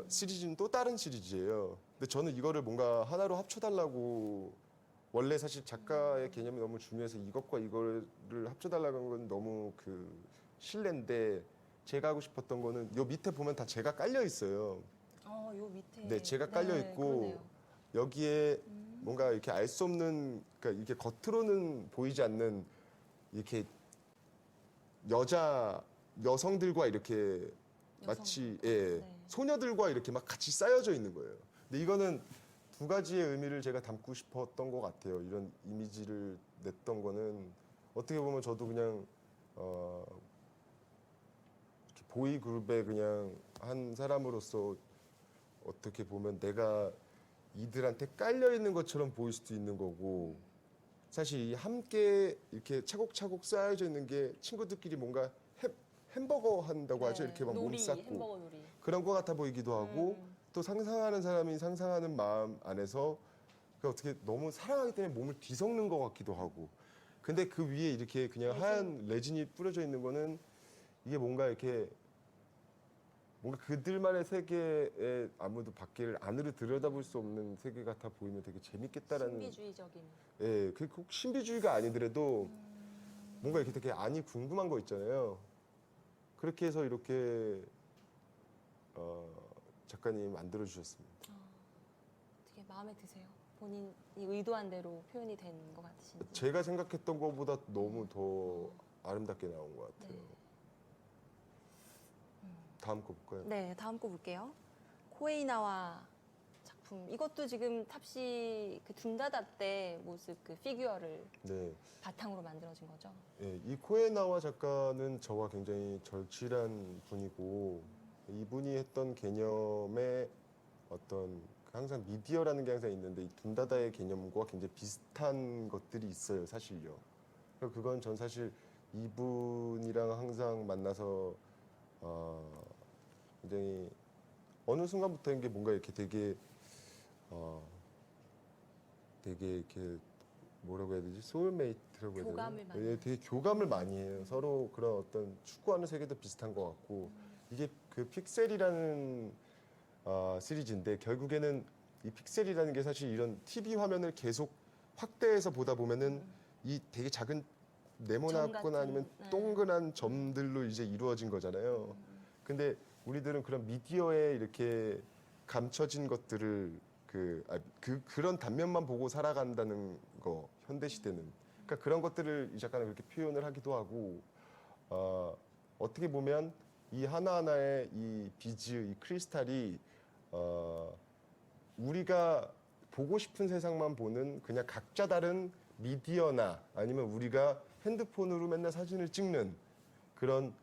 시리즈는 또 다른 시리즈예요. 근데 저는 이거를 뭔가 하나로 합쳐달라고 원래 사실 작가의 개념이 너무 중요해서 이것과 이거를 합쳐달라고 한 건 너무 그 실례인데 제가 하고 싶었던 거는 요 밑에 보면 다 제가 깔려 있어요. 요 밑에. 네, 제가 깔려 있고 그러네요. 여기에 뭔가 이렇게 알 수 없는 그러니까 이게 겉으로는 보이지 않는 이렇게 여성들과 이렇게 마치 예, 네. 소녀들과 이렇게 막 같이 쌓여져 있는 거예요. 근데 이거는 두 가지의 의미를 제가 담고 싶었던 것 같아요. 이런 이미지를 냈던 거는 어떻게 보면 저도 그냥 이렇게 보이 그룹의 그냥 한 사람으로서 어떻게 보면 내가 이들한테 깔려 있는 것처럼 보일 수도 있는 거고 사실 이 함께 이렇게 차곡차곡 쌓여져 있는 게 친구들끼리 뭔가 햄버거 한다고 하죠. 이렇게 막 몸 놀이, 쌓고 햄버거 놀이. 그런 것 같아 보이기도 하고 또 상상하는 사람이 상상하는 마음 안에서 그 어떻게 너무 사랑하기 때문에 몸을 뒤섞는 것 같기도 하고 근데 그 위에 이렇게 그냥 하얀 레진이 뿌려져 있는 거는 이게 뭔가 이렇게 뭔가 그들만의 세계에 아무도 밖을 안으로 들여다볼 수 없는 세계 같아 보이면 되게 재밌겠다라는 신비주의적인. 예, 그꼭 신비주의가 아니더라도 뭔가 이렇게 되게 안이 궁금한 거 있잖아요. 그렇게 해서 이렇게 작가님이 만들어 주셨습니다. 되게 마음에 드세요. 본인이 의도한 대로 표현이 된 것 같으신지. 제가 생각했던 것보다 너무 더 아름답게 나온 것 같아요. 네. 다음 거 볼까요? 네, 다음 거 볼게요. 코에이나와 작품. 이것도 지금 탑시 그 둠다다 때 모습 그 피규어를 네. 바탕으로 만들어진 거죠. 예, 이 코에나와 작가는 저와 굉장히 절친한 분이고 이분이 했던 개념의 어떤 항상 미디어라는 게 항상 있는데 이 둠다다의 개념과 굉장히 비슷한 것들이 있어요, 사실요. 그래서 그건 전 사실 이분이랑 항상 만나서 굉장히 어느 순간부터인 게 뭔가 이렇게 되게 이렇게 뭐라고 해야 되지? 소울메이트라고 해야 되나? 교감을 많이 예, 되게 교감을 많이 해요. 서로 그런 어떤 추구하는 세계도 비슷한 것 같고 이게 그 픽셀이라는 시리즈인데 결국에는 이 픽셀이라는 게 사실 이런 TV 화면을 계속 확대해서 보다 보면은 이 되게 작은 점 네모나거나 같은, 아니면 네. 동그란 점들로 이제 이루어진 거잖아요. 근데 우리들은 그런 미디어에 이렇게 감춰진 것들을 그런 단면만 보고 살아간다는 거 현대 시대는 그러니까 그런 것들을 이 작가는 그렇게 표현을 하기도 하고 어떻게 보면 이 하나하나의 이 비즈, 이 크리스탈이 우리가 보고 싶은 세상만 보는 그냥 각자 다른 미디어나 아니면 우리가 핸드폰으로 맨날 사진을 찍는 그런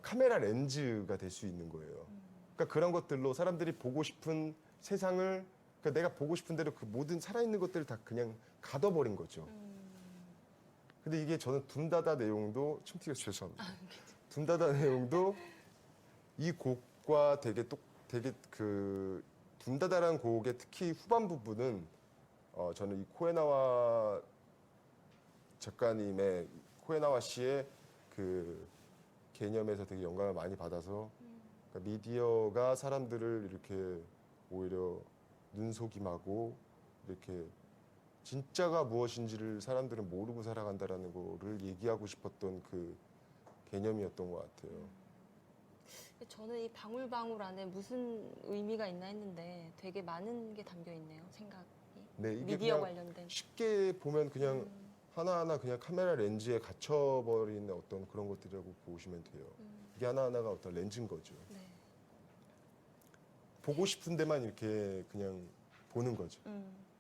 카메라 렌즈가 될 수 있는 거예요. 그러니까 그런 것들로 사람들이 보고 싶은 세상을 그러니까 내가 보고 싶은 대로 그 모든 살아있는 것들을 다 그냥 가둬버린 거죠. 근데 이게 저는 둠다다 내용도 춤튀가 죄송합니다. 둠다다 내용도 이 곡과 되게 그 둠다다라는 곡의 특히 후반 부분은 저는 이 코에나와 작가님의 코에나와 씨의 그 개념에서 되게 영감을 많이 받아서 그러니까 미디어가 사람들을 이렇게 오히려 눈속임하고 이렇게 진짜가 무엇인지를 사람들은 모르고 살아간다라는 거를 얘기하고 싶었던 그 개념이었던 것 같아요. 저는 이 방울방울 안에 무슨 의미가 있나 했는데 되게 많은 게 담겨 있네요. 생각이. 네, 이게 미디어 그냥 관련된. 쉽게 보면 그냥 하나하나 그냥 카메라 렌즈에 갇혀버린 어떤 그런 것들이라고 보시면 돼요. 이게 하나하나가 어떤 렌즈인 거죠. 네. 보고 싶은 데만 이렇게 그냥 보는 거죠.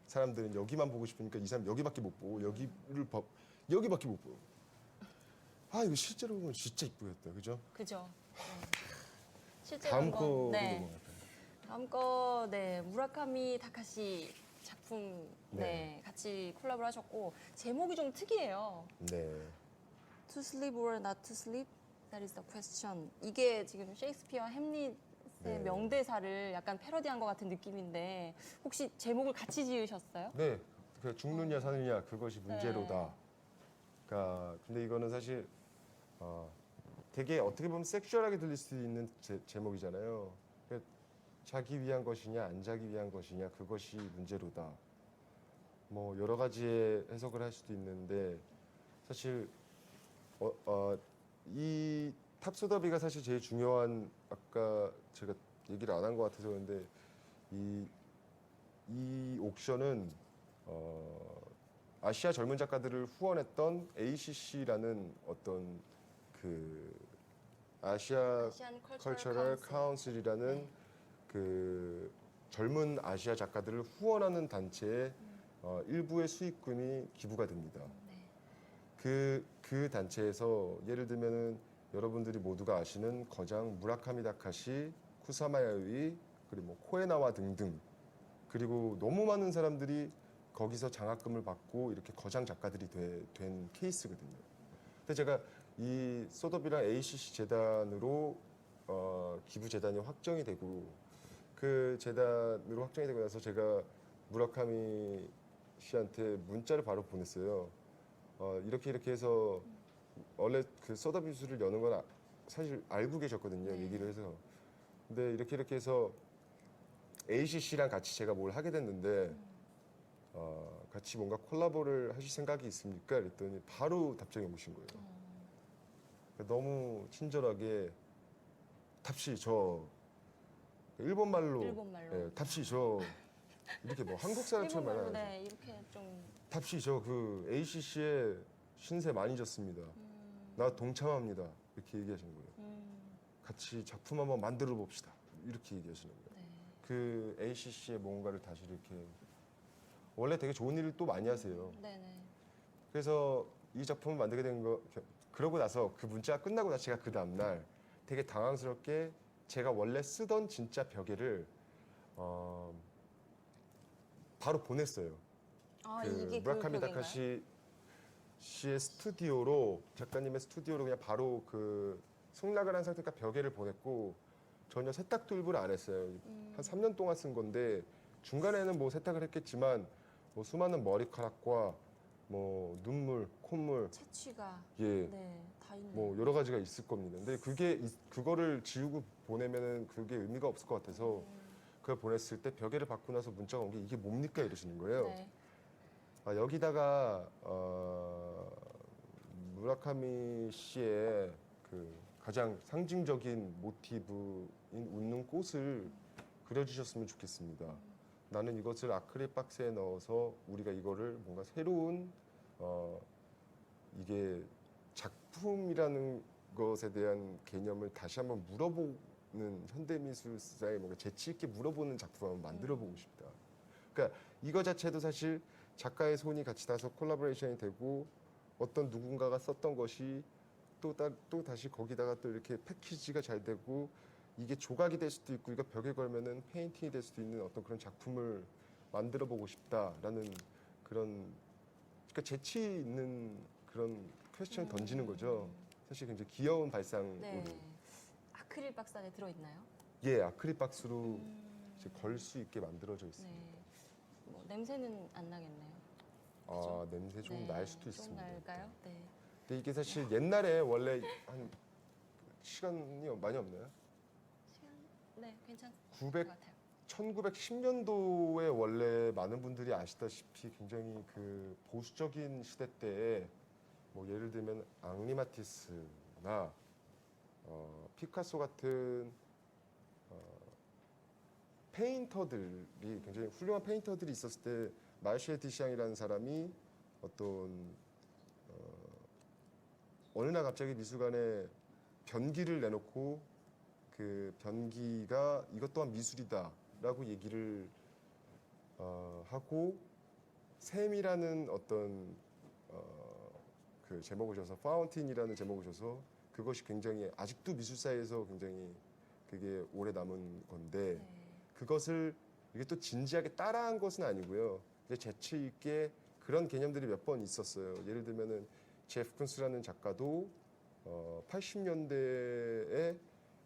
사람들은 여기만 보고 싶으니까 이 사람 여기밖에 못 보고 여기밖에 못 보고. 이거 실제로 보면 진짜 이쁘겠다, 그죠? 그죠. 네. 실제로 다음 한번, 거로 네. 넘어갈까요? 다음 거, 네. 무라카미 타카시 작품, 네. 같이 콜라보를 하셨고, 제목이 좀 특이해요. 네. To sleep or not to sleep? That is the question. 이게 지금 셰익스피어 햄릿의 네. 명대사를 약간 패러디한 것 같은 느낌인데, 혹시 제목을 같이 지으셨어요? 네, 그 죽느냐 사느냐 그것이 문제로다. 그러니까 근데 이거는 사실 되게 어떻게 보면 섹슈얼하게 들릴 수 있는 제목이잖아요. 그러니까 자기 위한 것이냐 안 자기 위한 것이냐 그것이 문제로다. 뭐 여러 가지의 해석을 할 수도 있는데 사실 이 탑소더비가 사실 제일 중요한 아까 제가 얘기를 안 한 것 같아서 그런데 이 옥션은 아시아 젊은 작가들을 후원했던 ACC라는 어떤 그 아시아 아시안 컬처럴 카운슬이라는 네. 그 젊은 아시아 작가들을 후원하는 단체의 일부의 수익금이 기부가 됩니다. 네. 그 단체에서 예를 들면은 여러분들이 모두가 아시는 거장 무라카미 다카시, 쿠사마 야요이, 그리고 뭐 코에나와 등등 그리고 너무 많은 사람들이 거기서 장학금을 받고 이렇게 거장 작가들이 된 케이스거든요. 근데 제가 이 소더비랑 ACC 재단으로 기부 재단이 확정이 되고 그 재단으로 확정이 되고 나서 제가 무라카미 씨한테 문자를 바로 보냈어요. 이렇게 해서 원래 그 소더비수를 여는 건 사실 알고 계셨거든요. 네. 얘기를 해서. 근데 이렇게 해서 ACC랑 같이 제가 뭘 하게 됐는데 같이 뭔가 콜라보를 하실 생각이 있습니까? 그랬더니 바로 답장이 오신 거예요. 너무 친절하게 답시 저 일본말로 일본말로. 예, 답시 저 이렇게 뭐 한국 사람처럼 일본말로 말하는 네, 이렇게 좀 답시 저 그 ACC에 신세 많이 졌습니다. 나 동참합니다. 이렇게 얘기하시는 거예요. 같이 작품 한번 만들어 봅시다. 이렇게 얘기하시는 거예요. 네. 그 ACC의 뭔가를 다시 이렇게 원래 되게 좋은 일을 또 많이 하세요. 네네. 그래서 이 작품을 만들게 된 거 그러고 나서 그 문자가 끝나고 나서 제가 그 다음날 되게 당황스럽게 제가 원래 쓰던 진짜 벽에를 바로 보냈어요. 아, 그 이게 그 무라카미 벽인가요? 다카시 씨의 스튜디오로 작가님의 스튜디오로 그냥 바로 그 승낙을 한 상태니까 벽에를 보냈고 전혀 세탁도 일부러 안 했어요. 한 3년 동안 쓴 건데 중간에는 뭐 세탁을 했겠지만 뭐 수많은 머리카락과 뭐 눈물, 콧물 채취가 예. 네, 다 있네요. 뭐 여러 가지가 있을 겁니다. 근데 그거를 지우고 보내면은 그게 의미가 없을 것 같아서 그걸 보냈을 때 벽에를 받고 나서 문자가 온 게 이게 뭡니까 이러시는 거예요. 네. 여기다가 무라카미 씨의 그 가장 상징적인 모티브인 웃는 꽃을 그려주셨으면 좋겠습니다. 나는 이것을 아크릴 박스에 넣어서 우리가 이거를 뭔가 새로운 이게 작품이라는 것에 대한 개념을 다시 한번 물어보는 현대미술사에 뭔가 재치 있게 물어보는 작품 한번 만들어보고 싶다. 그러니까 이거 자체도 사실 작가의 손이 같이 나서 콜라보레이션이 되고 어떤 누군가가 썼던 것이 또 다시 거기다가 또 이렇게 패키지가 잘 되고 이게 조각이 될 수도 있고 이거 벽에 걸면은 페인팅이 될 수도 있는 어떤 그런 작품을 만들어 보고 싶다라는 그런 그러니까 재치 있는 그런 퀘스천을 던지는 거죠. 사실 굉장히 귀여운 발상으로 네. 아크릴 박스 안에 들어 있나요? 예 아크릴 박스로 이제 걸 수 있게 만들어져 있습니다. 네. 뭐 냄새는 안 나겠네요. 아 냄새 좀 네, 날 수도 좀 있습니다. 날까요? 네. 근데 이게 사실 옛날에 원래 한 시간이 많이 없나요? 시간 네, 괜찮을 900 것 같아요. 1910년도에 원래 많은 분들이 아시다시피 굉장히 그 보수적인 시대 때에 뭐 예를 들면 앙리 마티스나 피카소 같은 페인터들이 굉장히 훌륭한 페인터들이 있었을 때 마르시에 디샹이라는 사람이 어떤 어느 날 갑자기 미술관에 변기를 내놓고 그 변기가 이것 또한 미술이다라고 얘기를 하고 샘이라는 어떤 그 제목을 줘서 파운틴이라는 제목을 줘서 그것이 굉장히 아직도 미술사에서 굉장히 그게 오래 남은 건데 네. 그것을 이게 또 진지하게 따라한 것은 아니고요. 이제 재치 있게 그런 개념들이 몇 번 있었어요. 예를 들면은 제프 쿤스라는 작가도 80년대에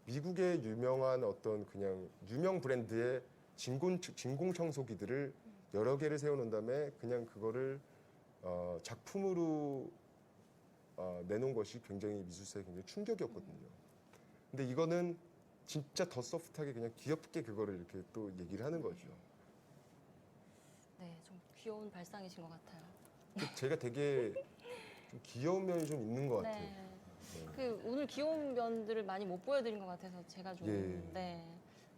미국의 유명한 어떤 그냥 유명 브랜드의 진공 청소기들을 여러 개를 세워놓은 다음에 그냥 그거를 작품으로 내놓은 것이 굉장히 미술사에 굉장히 충격이었거든요. 근데 이거는 진짜 더 소프트하게 그냥 귀엽게 그거를 이렇게 또 얘기를 하는 거죠. 네, 좀 귀여운 발상이신 것 같아요. 제가 되게 좀 귀여운 면이 좀 있는 것 같아요. 네. 그 오늘 귀여운 면들을 많이 못 보여드린 것 같아서 제가 좀 예. 네.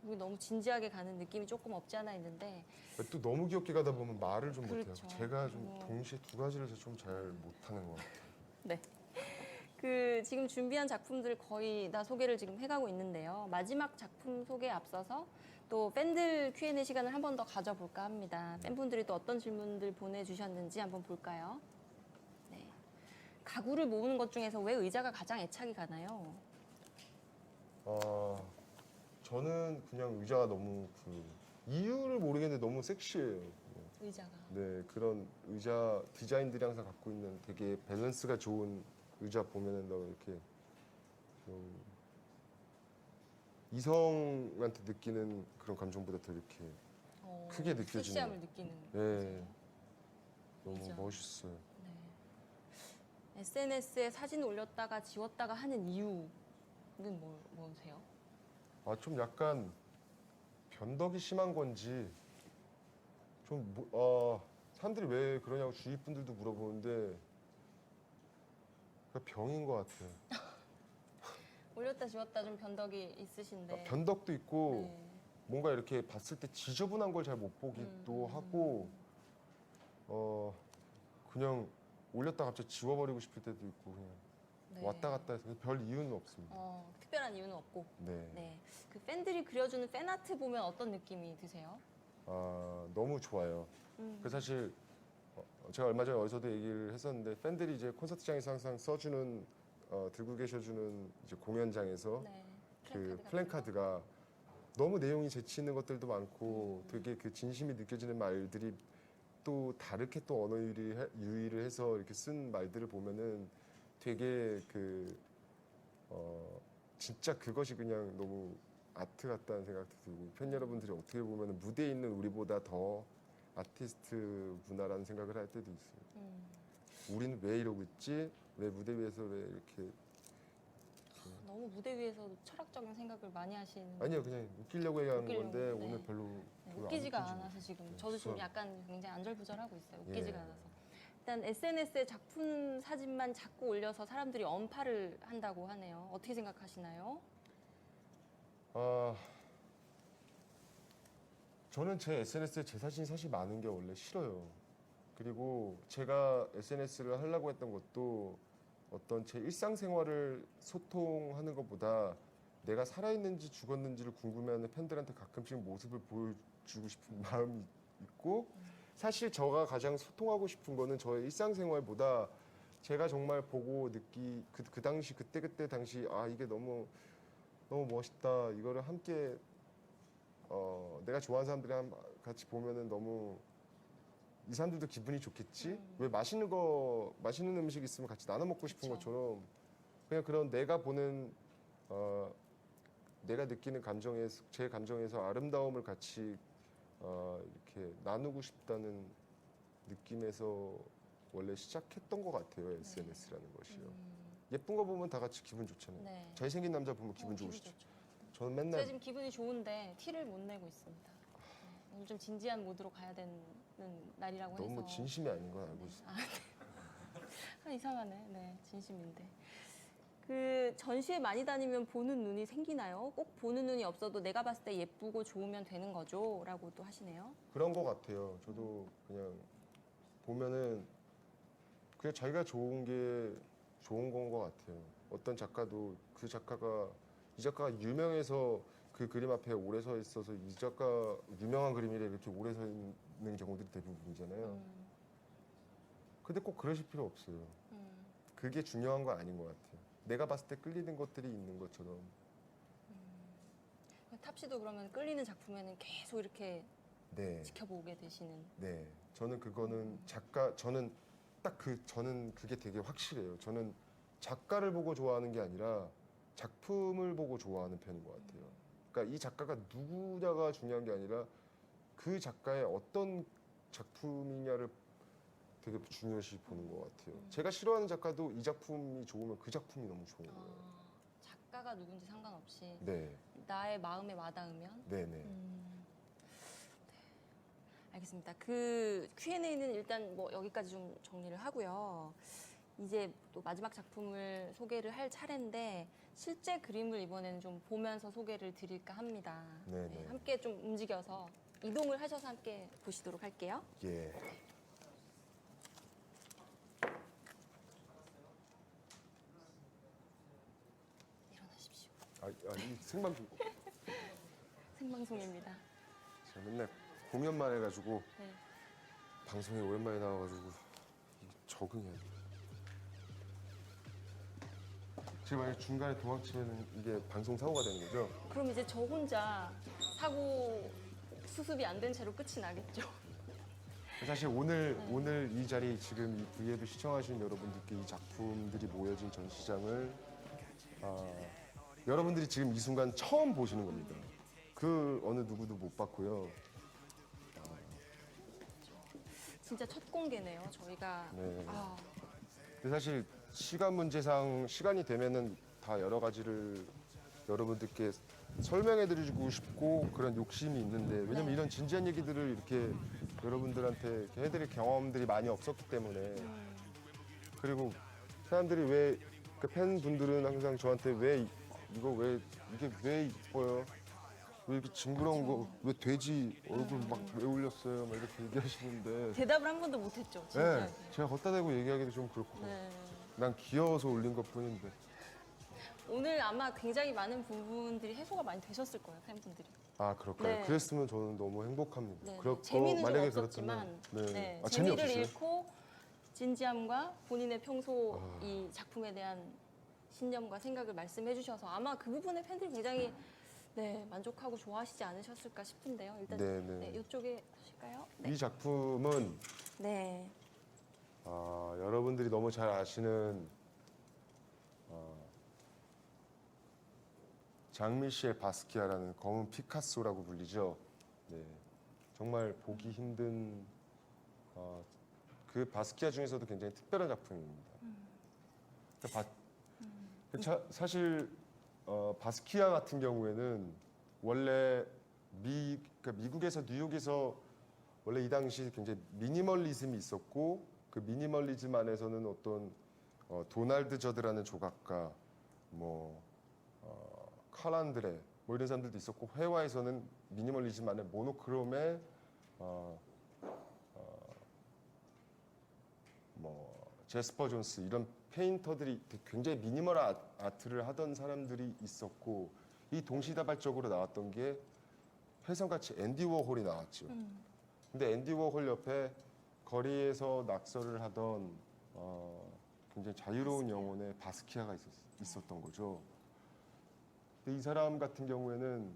우리 너무 진지하게 가는 느낌이 조금 없지 않아 있는데 또 너무 귀엽게 가다 보면 말을 좀 못해요. 그렇죠. 제가 좀 동시에 두 가지를 좀 잘 못하는 것 같아요. 네. 그 지금 준비한 작품들 거의 다 소개를 지금 해가고 있는데요. 마지막 작품 소개에 앞서서 또 팬들 Q&A 시간을 한 번 더 가져볼까 합니다. 팬분들이 또 어떤 질문들 보내주셨는지 한번 볼까요? 네. 가구를 모으는 것 중에서 왜 의자가 가장 애착이 가나요? 저는 그냥 의자가 너무 그 이유를 모르겠는데 너무 섹시해요. 의자가. 네, 그런 의자 디자인들이 항상 갖고 있는 되게 밸런스가 좋은 의자 보면은 너 이렇게 좀 이성한테 느끼는 그런 감정보다 더 이렇게 크게 느껴지는 섹시함을 느끼는. 네. 의자예요. 너무 의자. 멋있어요. 네. SNS에 사진 올렸다가 지웠다가 하는 이유는 뭐세요? 좀 약간 변덕이 심한 건지 좀 사람들이 왜 그러냐고 주위 분들도 물어보는데 그 병인 것 같아요. 올렸다 지웠다 좀 변덕이 있으신데. 변덕도 있고 네. 뭔가 이렇게 봤을 때 지저분한 걸 잘 못 보기도 하고 그냥 올렸다 갑자기 지워버리고 싶을 때도 있고 그냥 네. 왔다 갔다 해서 별 이유는 없습니다. 특별한 이유는 없고. 네. 네. 그 팬들이 그려주는 팬아트 보면 어떤 느낌이 드세요? 너무 좋아요. 그 사실 제가 얼마 전에 어디서도 얘기를 했었는데 팬들이 이제 콘서트장에서 항상 써주는 들고 계셔주는 이제 공연장에서 네. 그 플랜카드 같은 거? 플랜카드가 너무 내용이 재치 있는 것들도 많고 되게 그 진심이 느껴지는 말들이 또 다르게 또 언어 유희를 해서 이렇게 쓴 말들을 보면은 되게 진짜 그것이 그냥 너무 아트 같다는 생각도 들고 팬 여러분들이 어떻게 보면은 무대에 있는 우리보다 더 아티스트 문화라는 생각을 할 때도 있어요. 우리는 왜 이러고 있지? 왜 무대 위에서 왜 이렇게 너무 무대 위에서 철학적인 생각을 많이 하시는. 아니요 그냥 웃기려고 얘기하는 웃기려고, 건데 네. 오늘 별로 네, 별로 안 웃기지가 웃기죠. 않아서 지금 저도 지금 약간 굉장히 안절부절하고 있어요. 웃기지가 예. 않아서. 일단 SNS에 작품 사진만 자꾸 올려서 사람들이 언팔을 한다고 하네요. 어떻게 생각하시나요? 저는 제 SNS에 제 사진이 사실 많은 게 원래 싫어요. 그리고 제가 SNS를 하려고 했던 것도 어떤 제 일상생활을 소통하는 것보다 내가 살아있는지 죽었는지를 궁금해하는 팬들한테 가끔씩 모습을 보여주고 싶은 마음이 있고 사실 저가 가장 소통하고 싶은 거는 저의 일상생활보다 제가 정말 보고 그 당시 그때 당시 이게 너무 멋있다 이거를 함께 내가 좋아하는 사람들이랑 같이 보면은 너무 이 사람들도 기분이 좋겠지? 왜 맛있는 음식 있으면 같이 나눠 먹고 싶은 그쵸. 것처럼 그냥 그런 내가 보는 내가 느끼는 제 감정에서 아름다움을 같이 이렇게 나누고 싶다는 느낌에서 원래 시작했던 것 같아요 SNS라는 것이요. 예쁜 거 보면 다 같이 기분 좋잖아요. 네. 잘생긴 남자 보면 기분 기분 좋으시죠? 좋죠. 저는 제가 맨날 지금 기분이 좋은데 티를 못 내고 있습니다. 오늘 좀 진지한 모드로 가야 되는 날이라고 해서. 너무 진심이 아닌 건 알고 있어요. 이상하네. 네, 진심인데. 그 전시회 많이 다니면 보는 눈이 생기나요? 꼭 보는 눈이 없어도 내가 봤을 때 예쁘고 좋으면 되는 거죠? 라고도 하시네요. 그런 것 같아요. 저도 그냥 보면은 그냥 자기가 좋은 게 좋은 건 것 같아요. 어떤 작가도 이 작가가 유명해서 그 그림 앞에 오래 서 있어서 이 작가 유명한 그림이래 이렇게 오래 서 있는 경우들이 대부분이잖아요. 근데 꼭 그러실 필요 없어요. 그게 중요한 건 아닌 것 같아요. 내가 봤을 때 끌리는 것들이 있는 것처럼. 탑 씨도 그러면 끌리는 작품에는 계속 이렇게 네. 지켜보게 되시는. 네, 저는 그거는 저는 그게 되게 확실해요. 저는 작가를 보고 좋아하는 게 아니라 작품을 보고 좋아하는 편인 것 같아요. 그러니까 이 작가가 누구냐가 중요한 게 아니라 그 작가의 어떤 작품이냐를 되게 중요시 보는 것 같아요. 제가 싫어하는 작가도 이 작품이 좋으면 그 작품이 너무 좋은 거예요. 작가가 누군지 상관없이 네, 나의 마음에 와닿으면. 네, 네. 알겠습니다. 그 Q&A는 일단 뭐 여기까지 좀 정리를 하고요. 이제 또 마지막 작품을 소개를 할 차례인데 실제 그림을 이번에는 좀 보면서 소개를 드릴까 합니다. 네네. 함께 좀 움직여서 이동을 하셔서 함께 보시도록 할게요. 예. 일어나십시오. 이 생방송 생방송입니다. 제가 맨날 공연만 해가지고 네. 방송에 오랜만에 나와가지고 이게 적응해야 돼. 제가 만약 중간에 도망치면 이게 방송 사고가 되는 거죠? 그럼 이제 저 혼자 사고 수습이 안 된 채로 끝이 나겠죠. 사실 오늘 이 자리 지금 이 V앱을 시청하시는 여러분들께 이 작품들이 모여진 전시장을 여러분들이 지금 이 순간 처음 보시는 겁니다. 그 어느 누구도 못 봤고요. 진짜 첫 공개네요. 저희가. 네. 근데 사실 시간 문제상 시간이 되면은 다 여러 가지를 여러분들께 설명해드리고 싶고 그런 욕심이 있는데 왜냐면 네. 이런 진지한 얘기들을 이렇게 여러분들한테 이렇게 해드릴 경험들이 많이 없었기 때문에 그리고 사람들이 왜 그 팬분들은 항상 저한테 왜 이거 왜 이게 왜 이뻐요? 왜 이렇게 징그러운 거 왜 돼지 얼굴 막 왜 올렸어요? 막 이렇게 얘기하시는데 대답을 한 번도 못했죠, 네, 진짜. 제가 걷다 대고 얘기하기도 좀 그렇고 네. 난 귀여워서 올린 것뿐인데 오늘 아마 굉장히 많은 부분들이 해소가 많이 되셨을 거예요, 팬분들이. 아 그럴까요? 네. 그랬으면 저는 너무 행복합니다. 네. 그렇고 재미는 좀 만약에 없었지만 그렇다면 네. 아, 재미를 재미없었어요? 잃고 진지함과 본인의 평소 아. 이 작품에 대한 신념과 생각을 말씀해 주셔서 아마 그 부분에 팬들이 굉장히 네, 만족하고 좋아하시지 않으셨을까 싶은데요. 일단 네, 네. 네, 이쪽에 하실까요? 네. 이 작품은 네. 여러분들이 너무 잘 아시는 장미셸 바스키아라는 검은 피카소라고 불리죠. 네, 정말 보기 힘든 그 바스키아 중에서도 굉장히 특별한 작품입니다. 사실 바스키아 같은 경우에는 원래 그러니까 미국에서 뉴욕에서 원래 이 당시 굉장히 미니멀리즘이 있었고 그 미니멀리즘 안에서는 어떤 도날드 저드라는 조각가 뭐 칼 안드레 뭐 이런 사람들도 있었고 회화에서는 미니멀리즘 안에 모노크롬의 뭐 제스퍼 존스 이런 페인터들이 굉장히 미니멀 아트를 하던 사람들이 있었고 이 동시다발적으로 나왔던 게 회성같이 앤디 워홀이 나왔죠. 근데 앤디 워홀 옆에 거리에서 낙서를 하던 굉장히 자유로운 영혼의 바스키아가 있었던 거죠. 근데 이 사람 같은 경우에는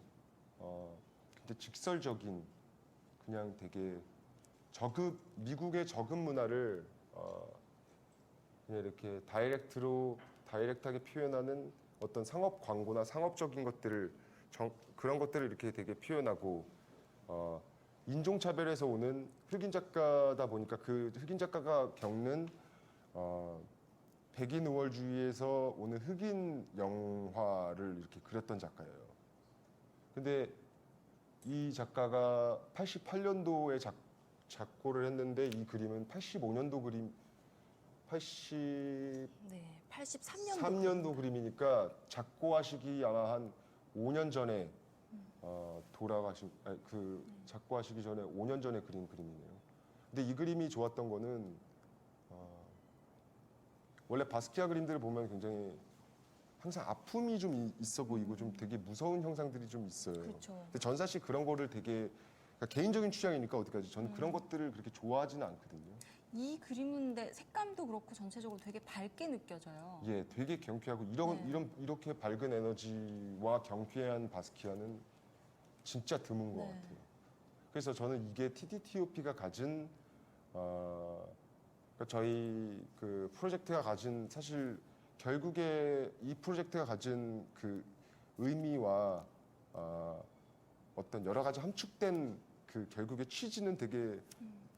굉장히 직설적인 그냥 되게 미국의 저급 문화를 그냥 이렇게 다이렉트하게 표현하는 어떤 상업 광고나 상업적인 것들을 그런 것들을 이렇게 되게 표현하고 인종차별에서 오는 흑인 작가다 보니까 그 흑인 작가가 겪는 백인 우월주의에서 오는 흑인 영화를 이렇게 그렸던 작가예요. 근데 이 작가가 88년도에 작고를 했는데 이 그림은 85년도 그림, 네. 83년도. 83년도 그림이니까 작고하시기 아마 한 5년 전에 작고하시기 전에 5년 전에 그린 그림이네요. 근데 이 그림이 좋았던 거는 원래 바스키아 그림들을 보면 굉장히 항상 아픔이 좀 있어 보이고 좀 되게 무서운 형상들이 좀 있어요. 그렇죠. 근데 전 사실 그런 거를 되게 그러니까 개인적인 취향이니까 어디까지 저는 그런 것들을 그렇게 좋아하지는 않거든요. 이 그림은 근데 색감도 그렇고 전체적으로 되게 밝게 느껴져요. 예, 되게 경쾌하고 네. 이렇게 밝은 에너지와 경쾌한 바스키아는 진짜 드문 것 네. 같아요. 그래서 저는 이게 TTTOP가 가진 그러니까 저희 그 프로젝트가 가진 사실 결국에 이 프로젝트가 가진 그 의미와 어떤 여러 가지 함축된 그 결국의 취지는 되게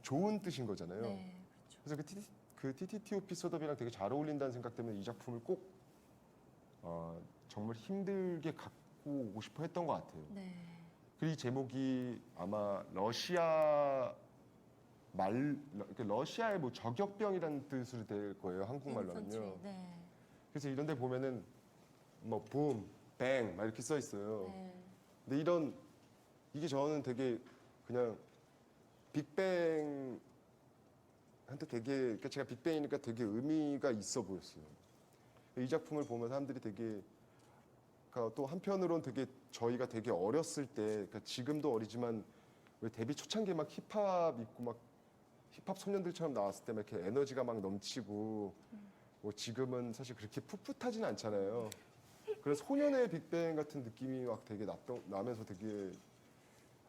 좋은 뜻인 거잖아요. 네. 그렇죠. 그래서 그 TTTOP 셋업이랑 되게 잘 어울린다는 생각 때문에 이 작품을 꼭 정말 힘들게 갖고 오고 싶어 했던 것 같아요. 네. 그리고 이 제목이 아마 러시아의 뭐 저격병이라는 뜻으로 될 거예요. 한국말로는요. 인펀트리. 네. 그래서 이런 데 보면은 뭐 붐, 뱅 막 이렇게 써 있어요. 네. 근데 이게 저는 되게 그냥 빅뱅한테 되게 그러니까 제가 빅뱅이니까 되게 의미가 있어 보였어요. 이 작품을 보면 사람들이 되게 그러니까 또 한편으로는 되게 저희가 되게 어렸을 때 그러니까 지금도 어리지만 왜 데뷔 초창기에 막 힙합 있고 막 힙합 소년들처럼 나왔을 때 막 이렇게 에너지가 막 넘치고 뭐 지금은 사실 그렇게 풋풋하진 않잖아요. 그래서 소년의 빅뱅 같은 느낌이 막 되게 나면서 되게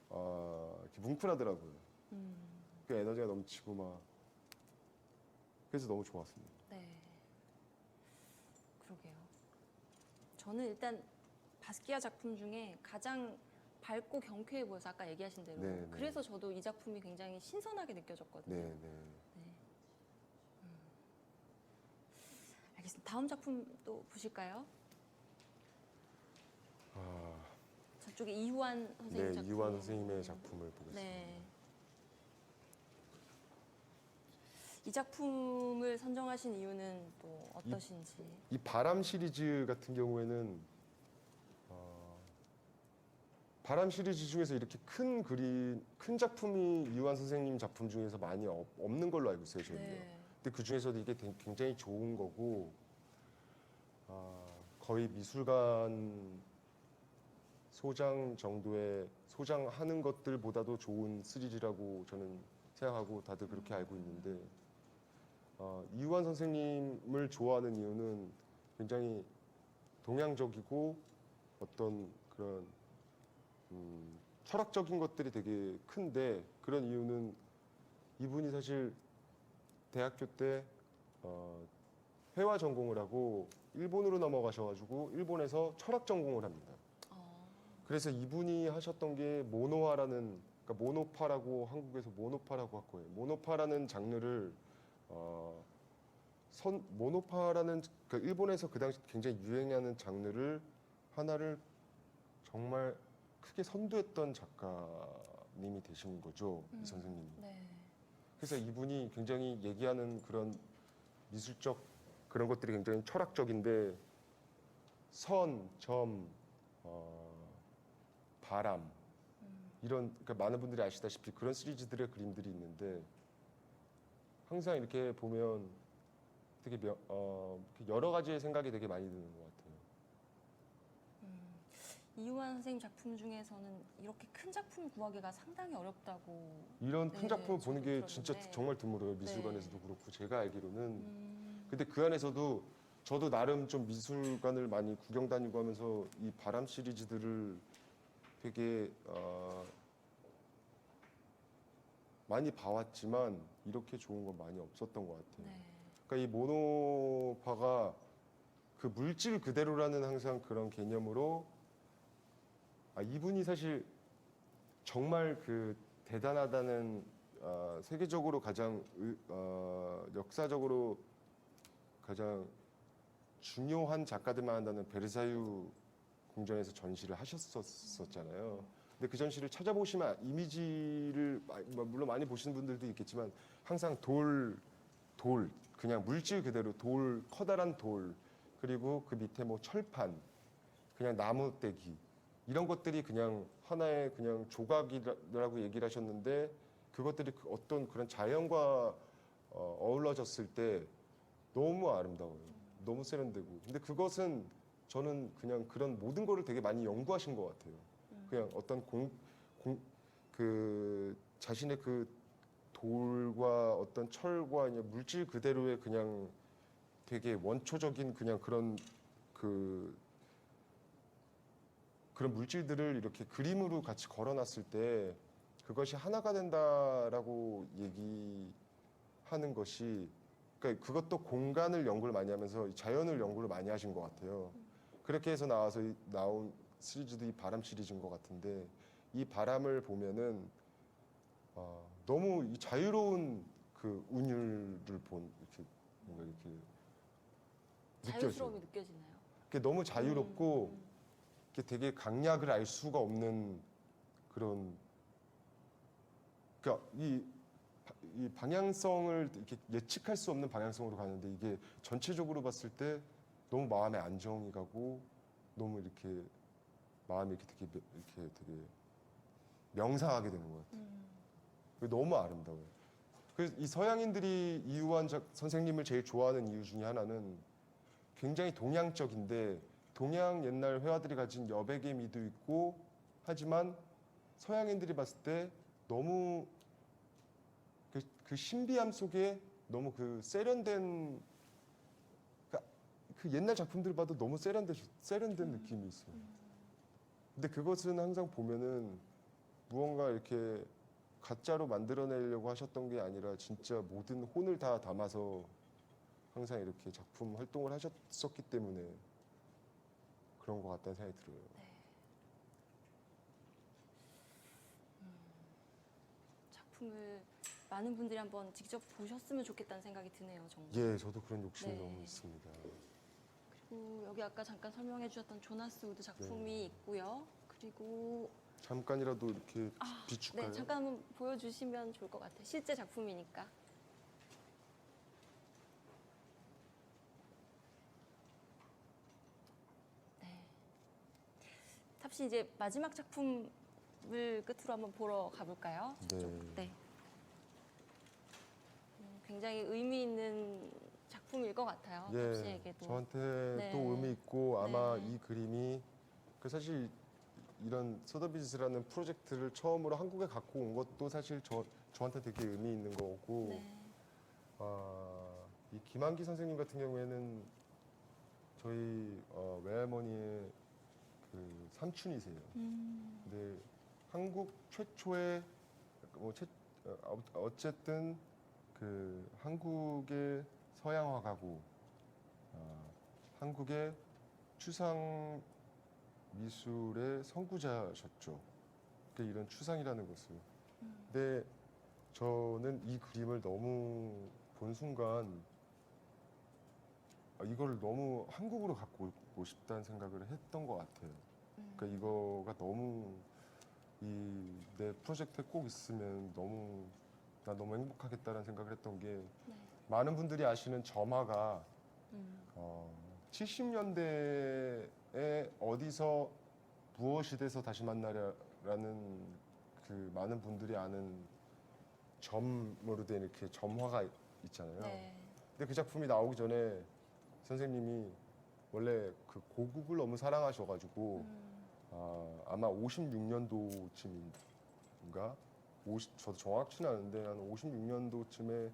이렇게 뭉클하더라고요. 그 에너지가 넘치고 막 그래서 너무 좋았습니다. 네. 그러게요. 저는 일단 바스키아 작품 중에 가장 밝고 경쾌해 보여서 아까 얘기하신 대로 네, 네. 그래서 저도 이 작품이 굉장히 신선하게 느껴졌거든요. 네, 네. 알겠습니다. 다음 작품 또 보실까요? 저쪽에 이후한 선생님 네, 작품. 이완 선생님의 작품을 보겠습니다. 네. 이 작품을 선정하신 이유는 또 어떠신지? 이 바람 시리즈 같은 경우에는 바람 시리즈 중에서 이렇게 큰 그림, 큰 작품이 이유한 선생님 작품 중에서 많이 없는 걸로 알고 있어요, 저희는. 네. 근데 그 중에서도 이게 굉장히 좋은 거고, 거의 미술관 소장 정도의 소장하는 것들보다도 좋은 시리즈라고 저는 생각하고 다들 그렇게 알고 있는데, 이유한 선생님을 좋아하는 이유는 굉장히 동양적이고 어떤 그런 철학적인 것들이 되게 큰데, 그런 이유는 이분이 사실 대학교 때 회화 전공을 하고 일본으로 넘어가셔가지고 일본에서 철학 전공을 합니다. 그래서 이분이 하셨던 게 모노화라는, 그러니까 모노파라고 한국에서 모노파라고 할 거예요. 모노파라는 장르를 모노파라는, 그러니까 일본에서 그 당시 굉장히 유행하는 장르를 하나를 정말 크게 선도했던 작가님이 되신 거죠, 이 선생님이. 네. 그래서 이분이 굉장히 얘기하는 그런 미술적 그런 것들이 굉장히 철학적인데, 선, 점, 바람 이런, 그러니까 많은 분들이 아시다시피 그런 시리즈들의 그림들이 있는데, 항상 이렇게 보면 되게 여러 가지의 생각이 되게 많이 드는 것 같아요. 이유한 선생님 작품 중에서는 이렇게 큰 작품 구하기가 상당히 어렵다고. 이런 큰 네, 작품을 보는 게 저도 진짜 들었는데. 정말 드물어요. 미술관에서도 네. 그렇고 제가 알기로는. 근데 그 안에서도 저도 나름 좀 미술관을 많이 구경 다니고 하면서 이 바람 시리즈들을 되게 많이 봐왔지만 이렇게 좋은 건 많이 없었던 것 같아요. 네. 그러니까 이 모노파가 그 물질 그대로라는 항상 그런 개념으로, 이분이 사실 정말 그 대단하다는, 세계적으로 가장 역사적으로 가장 중요한 작가들만 한다는 베르사유 궁전에서 전시를 하셨었잖아요. 근데 그 전시를 찾아보시면 이미지를 물론 많이 보시는 분들도 있겠지만, 항상 그냥 물질 그대로 커다란 돌, 그리고 그 밑에 뭐 철판, 그냥 나무떼기, 이런 것들이 그냥 하나의 그냥 조각이라고 얘기를 하셨는데, 그것들이 어떤 그런 자연과 어우러졌을 때 너무 아름다워요. 너무 세련되고. 근데 그것은 저는 그냥 그런 모든 거를 되게 많이 연구하신 것 같아요. 그냥 어떤 자신의 그 돌과 어떤 철과 그냥 물질 그대로의 그냥 되게 원초적인 그냥 그런 물질들을 이렇게 그림으로 같이 걸어놨을 때 그것이 하나가 된다라고 얘기하는 것이, 그러니까 그것도 공간을 연구를 많이 하면서 자연을 연구를 많이 하신 것 같아요. 그렇게 해서 나온 시리즈도 이 바람 시리즈인 것 같은데, 이 바람을 보면은 너무 이 자유로운 그 운율을 이렇게 뭔가 이렇게 느껴져요. 자유스러움이 느껴지나요? 그게 너무 자유롭고 이게 되게 강약을 알 수가 없는 그런, 그러니까 이 방향성을 이렇게 예측할 수 없는 방향성으로 가는데, 이게 전체적으로 봤을 때 너무 마음에 안정이 가고 너무 이렇게 마음이 이렇게 되게 명상하게 되는 것 같아요. 그게 너무 아름다워요. 그래서 이 서양인들이 이유한 선생님을 제일 좋아하는 이유 중에 하나는 굉장히 동양적인데, 동양 옛날 회화들이 가진 여백의 미도 있고 하지만 서양인들이 봤을 때 너무 그 신비함 속에 너무 그 세련된, 그 옛날 작품들 봐도 너무 세련된 느낌이 있어요. 근데 그것은 항상 보면은 무언가 이렇게 가짜로 만들어내려고 하셨던 게 아니라 진짜 모든 혼을 다 담아서 항상 이렇게 작품 활동을 하셨었기 때문에 그런 것 같다는 생각이 들어요. 작품을 많은 분들이 한번 직접 보셨으면 좋겠다는 생각이 드네요, 정말. 예, 저도 그런 욕심이 네. 너무 있습니다. 그리고 여기 아까 잠깐 설명해 주셨던 조나스 우드 작품이 네. 있고요. 그리고 잠깐이라도 이렇게 비출까요? 네, 잠깐 한번 보여주시면 좋을 것 같아요. 실제 작품이니까. 혹시 이제 마지막 작품을 끝으로 한번 보러 가볼까요? 네. 네. 굉장히 의미 있는 작품일 것 같아요. 탑 예, 씨에게도. 저한테 네. 또 의미 있고 아마 네. 이 그림이 그 사실 이런 소더비즈라는 프로젝트를 처음으로 한국에 갖고 온 것도 사실 저한테 되게 의미 있는 거고 네. 이 김한기 선생님 같은 경우에는 저희 외할머니의 그 삼촌이세요. 근데 한국 최초의 어쨌든 그 한국의 서양화 가구, 한국의 추상 미술의 선구자셨죠. 그러니까 이런 추상이라는 것을. 근데 저는 이 그림을 너무 본 순간 이걸 너무 한국으로 갖고 오고 싶다는 생각을 했던 것 같아요. 그러니까 이거가 너무 내 프로젝트에 꼭 있으면 나 너무 행복하겠다는 생각을 했던 게 네. 많은 분들이 아시는 점화가 음. 70년대에 어디서 무엇이 돼서 다시 만나려라는 그 많은 분들이 아는 점으로 된 이렇게 점화가 있잖아요. 네. 근데 그 작품이 나오기 전에 선생님이 원래 그 고국을 너무 사랑하셔가지고 아마 56년도쯤인가 저도 정확치는 않은데 한 56년도쯤에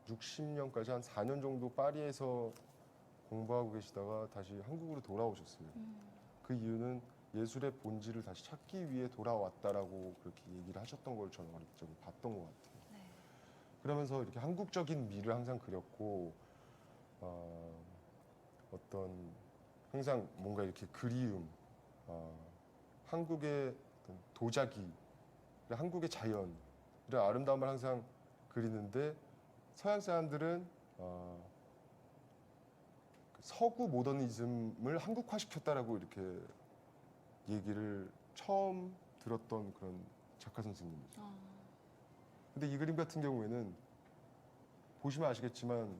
60년까지 한 4년 정도 파리에서 공부하고 계시다가 다시 한국으로 돌아오셨어요. 그 이유는 예술의 본질을 다시 찾기 위해 돌아왔다라고 그렇게 얘기를 하셨던 걸 저는 어릴 적에 봤던 것 같아요. 네. 그러면서 이렇게 한국적인 미를 항상 그렸고 어떤 항상 뭔가 이렇게 그리움, 한국의 어떤 도자기, 한국의 자연 이런 아름다움을 항상 그리는데 서양 사람들은 서구 모더니즘을 한국화시켰다라고 이렇게 얘기를 처음 들었던 그런 작가 선생님이죠. 근데 이 그림 같은 경우에는 보시면 아시겠지만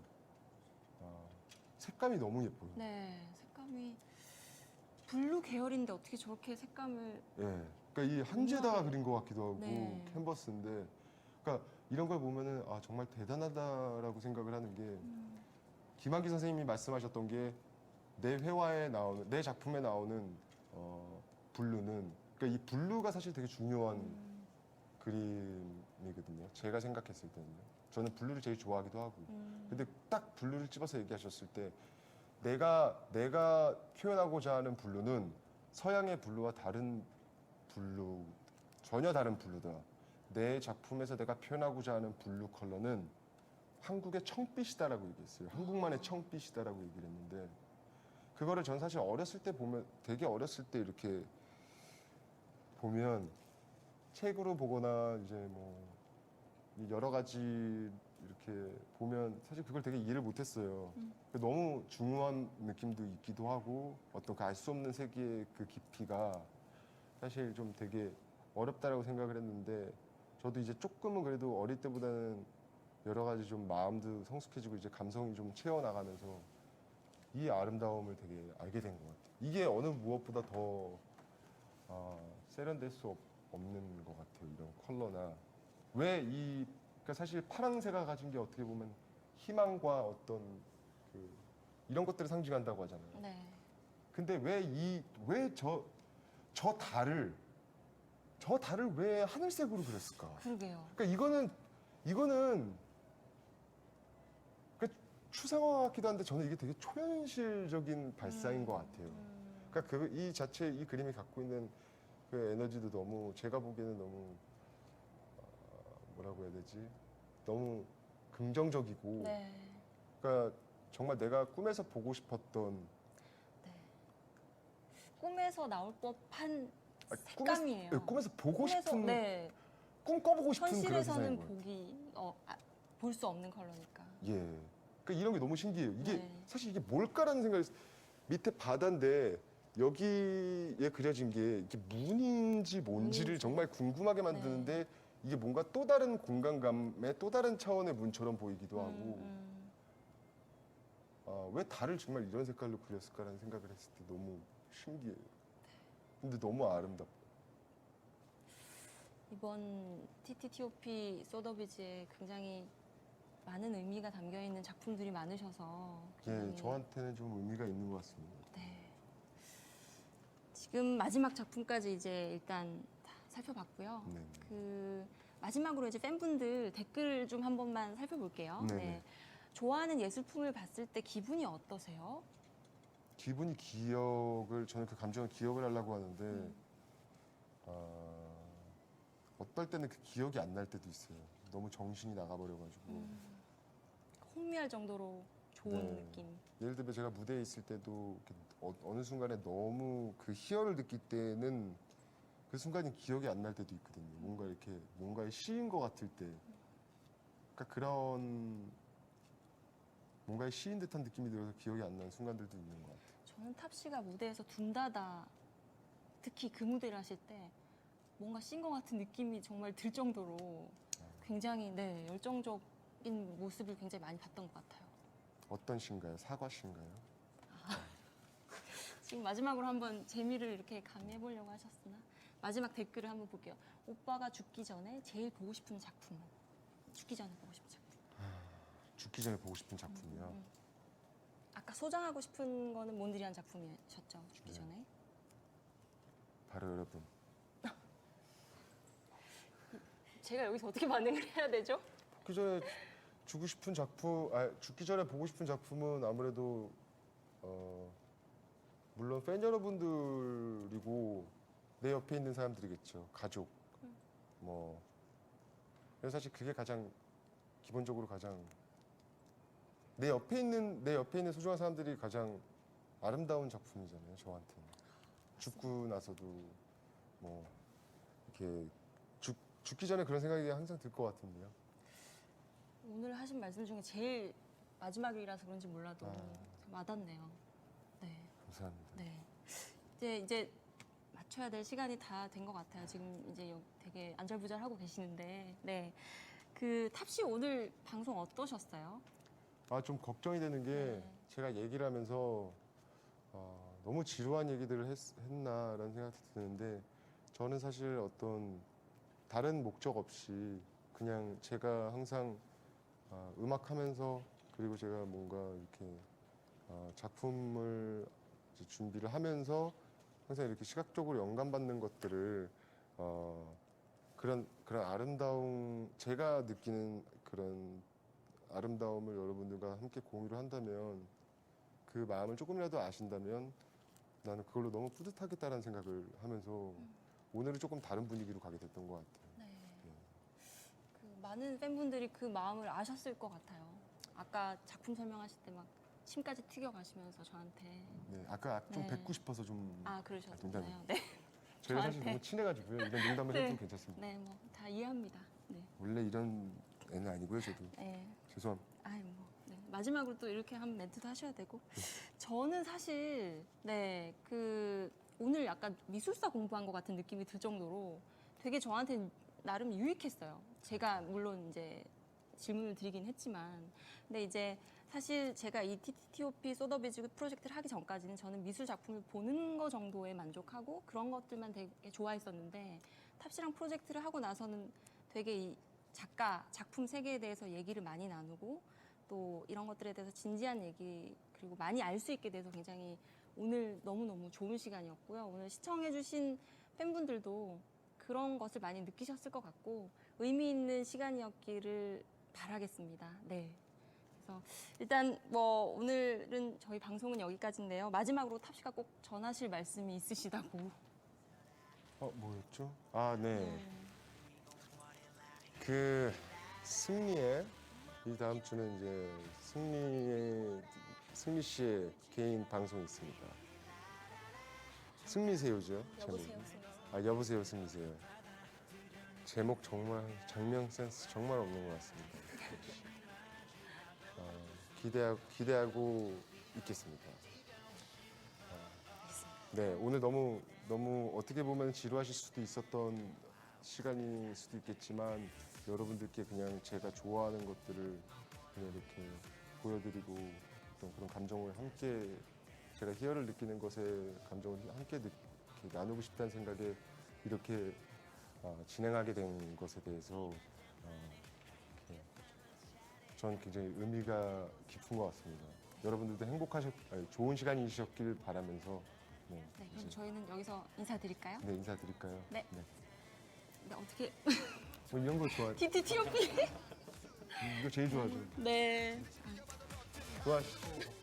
색감이 너무 예뻐요. 네. 색감이 블루 계열인데 어떻게 저렇게 색감을 예. 그러니까 이 한지에다가 정말- 그린 것 같기도 하고 네. 캔버스인데, 그러니까 이런 걸 보면은 정말 대단하다라고 생각을 하는 게 김한기 선생님이 말씀하셨던 게 내 작품에 나오는 블루는 그러니까 이 블루가 사실 되게 중요한 그림이거든요. 제가 생각했을 때는요. 저는 블루를 제일 좋아하기도 하고. 근데 딱 블루를 집어서 얘기하셨을 때 내가 표현하고자 하는 블루는 서양의 블루와 다른 블루, 전혀 다른 블루다. 내 작품에서 내가 표현하고자 하는 블루 컬러는 한국의 청빛이다라고 얘기했어요. 한국만의 청빛이다라고 얘기를 했는데 그거를 전 사실 어렸을 때 보면 되게 어렸을 때 이렇게 보면 책으로 보거나 이제 뭐 여러 가지 이렇게 보면 사실 그걸 되게 이해를 못했어요. 너무 중후한 느낌도 있기도 하고 어떤 그 알 수 없는 세계의 그 깊이가 사실 좀 되게 어렵다라고 생각을 했는데 저도 이제 조금은 그래도 어릴 때보다는 여러 가지 좀 마음도 성숙해지고 이제 감성이 좀 채워나가면서 이 아름다움을 되게 알게 된 것 같아요. 이게 어느 무엇보다 더 세련될 수 없는 것 같아요. 이런 컬러나 그러니까 사실 파랑새가 가진 게 어떻게 보면 희망과 어떤 이런 것들을 상징한다고 하잖아요. 네. 근데 왜 저 달을 왜 하늘색으로 그렸을까? 그러게요. 그러니까 이거는 그 추상화 같기도 한데 저는 이게 되게 초현실적인 발상인 것 같아요. 그러니까 이 그림이 갖고 있는 그 에너지도 너무 제가 보기에는 너무 뭐라고 해야 되지? 너무 긍정적이고, 네. 그러니까 정말 내가 꿈에서 보고 싶었던 네. 꿈에서 나올 법한 꿈에서, 색감이에요. 네, 꿈에서 보고 싶은 네. 꿈 꿔보고 싶은 그런 현실에서는 세상인 거예요. 볼 수 없는 컬러니까. 예. 그러니까 이런 게 너무 신기해요. 이게 네. 사실 이게 뭘까라는 생각이 밑에 바다인데 여기에 그려진 게 이게 문인지 뭔지를 문인지. 정말 궁금하게 만드는데 이게 뭔가 또 다른 공간감의 또 다른 차원의 문처럼 보이기도 하고 왜 달을 정말 이런 색깔로 그렸을까라는 생각을 했을 때 너무 신기해요. 근데 너무 아름답고. 이번 TTTOP 소더비즈에 굉장히 많은 의미가 담겨 있는 작품들이 많으셔서 예, 굉장히 저한테는 좀 의미가 있는 것 같습니다. 네. 지금 마지막 작품까지 이제 일단 다 살펴봤고요. 네. 그 마지막으로 이제 팬분들 댓글 좀 한 번만 살펴볼게요. 네네. 네. 좋아하는 예술품을 봤을 때 기분이 어떠세요? 기분이 저는 그 감정을 기억을 하려고 하는데, 어떨 때는 그 기억이 안 날 때도 있어요. 너무 정신이 나가버려가지고. 혼미할 정도로 좋은 네. 느낌. 예를 들면 제가 무대에 있을 때도 이렇게 어느 순간에 너무 그 희열을 느낄 때는 그 순간이 기억이 안 날 때도 있거든요. 뭔가 이렇게 뭔가에 씌인 것 같을 때, 그러니까 그런 뭔가에 씌인 듯한 느낌이 들어서 기억이 안 나는 순간들도 있는 것 같아요. 저는 탑씨가 무대에서 둔다다 특히 그 무대를 하실 때 뭔가 씬 것 같은 느낌이 정말 들 정도로 굉장히 네, 열정적인 모습을 굉장히 많이 봤던 것 같아요. 어떤 시인가요? 사과 시인가요? 지금 마지막으로 한번 재미를 이렇게 가미해 보려고 하셨으나 마지막 댓글을 한번 볼게요. 오빠가 죽기 전에 제일 보고 싶은 작품은? 죽기 전에 보고 싶은 작품. 죽기 전에 보고 싶은 작품이요. 아까 소장하고 싶은 거는 몬드리안 작품이셨죠? 죽기 네. 전에. 바로 여러분. 제가 여기서 어떻게 반응을 해야 되죠? 죽기 전에 죽기 전에 보고 싶은 작품은 아무래도 물론 팬 여러분들이고 내 옆에 있는 사람들이겠죠. 가족. 뭐 그래서 사실 그게 가장 기본적으로 가장 내 옆에 있는 소중한 사람들이 가장 아름다운 작품이잖아요. 저한테는. 죽고 나서도 뭐 이렇게 죽기 전에 그런 생각이 항상 들 것 같은데요. 오늘 하신 말씀 중에 제일 마지막이라서 그런지 몰라도 아. 와닿네요. 네. 감사합니다. 네. 이제 맞춰야 될 시간이 다 된 것 같아요. 지금 이제 되게 안절부절하고 계시는데, 네. 그 탑씨 오늘 방송 어떠셨어요? 좀 걱정이 되는 게 네. 제가 얘기를 하면서 너무 지루한 얘기들을 했나라는 생각이 드는데 저는 사실 어떤 다른 목적 없이 그냥 제가 항상 음악하면서 그리고 제가 뭔가 이렇게 작품을 이제 준비를 하면서 항상 이렇게 시각적으로 영감받는 것들을 그런 아름다움 제가 느끼는 그런 아름다움을 여러분들과 함께 공유를 한다면 그 마음을 조금이라도 아신다면 나는 그걸로 너무 뿌듯하겠다라는 생각을 하면서 오늘은 조금 다른 분위기로 가게 됐던 것 같아요. 네. 그 많은 팬분들이 그 마음을 아셨을 것 같아요. 아까 작품 설명하실 때 막 침까지 튀겨가시면서 저한테 네, 아까 좀 네. 뵙고 싶어서 좀 그러셨잖아요. 네. 저희가 사실 저한테. 너무 친해가지고요. 이런 농담을 네. 해도 괜찮습니다. 네, 뭐 다 이해합니다. 네. 원래 이런 애는 아니고요, 저도. 네. 죄송합니다. 아이 뭐 네. 마지막으로 또 이렇게 한 멘트도 하셔야 되고 저는 사실 네 그 오늘 약간 미술사 공부한 것 같은 느낌이 들 정도로 되게 저한테는 나름 유익했어요. 제가 물론 이제 질문을 드리긴 했지만 근데 이제 사실 제가 이 TTOP 소더비즈 프로젝트를 하기 전까지는 저는 미술 작품을 보는 거 정도에 만족하고 그런 것들만 되게 좋아했었는데 탑씨랑 프로젝트를 하고 나서는 되게 이 작품 세계에 대해서 얘기를 많이 나누고 또 이런 것들에 대해서 진지한 얘기 그리고 많이 알 수 있게 돼서 굉장히 오늘 너무너무 좋은 시간이었고요. 오늘 시청해주신 팬분들도 그런 것을 많이 느끼셨을 것 같고 의미 있는 시간이었기를 바라겠습니다. 네. 그래서 일단 뭐 오늘은 저희 방송은 여기까지인데요. 마지막으로 탑씨가 꼭 전하실 말씀이 있으시다고. 뭐였죠? 네. 그 승리의 이 다음 주는 이제 승리 씨의 개인 방송이 있습니다. 승리세요죠? 여보세요, 제목이. 승리. 여보세요 승리세요. 제목 정말 장면 센스 정말 없는 것 같습니다. 기대하고 있겠습니다. 네, 오늘 너무 어떻게 보면 지루하실 수도 있었던 시간일 수도 있겠지만 여러분들께 그냥 제가 좋아하는 것들을 그냥 이렇게 보여드리고 어떤 그런 감정을 함께 제가 희열을 느끼는 것에 감정을 함께 이렇게 나누고 싶다는 생각에 이렇게 진행하게 된 것에 대해서 이렇게 전 굉장히 의미가 깊은 것 같습니다. 여러분들도 좋은 시간이셨길 바라면서 네, 그럼 저희는 여기서 인사드릴까요? 네, 인사드릴까요? 네. 네, 어떻게 뭐 이런 거 좋아. TTTOP 이거 제일 좋아하죠. 네. 좋아하시죠?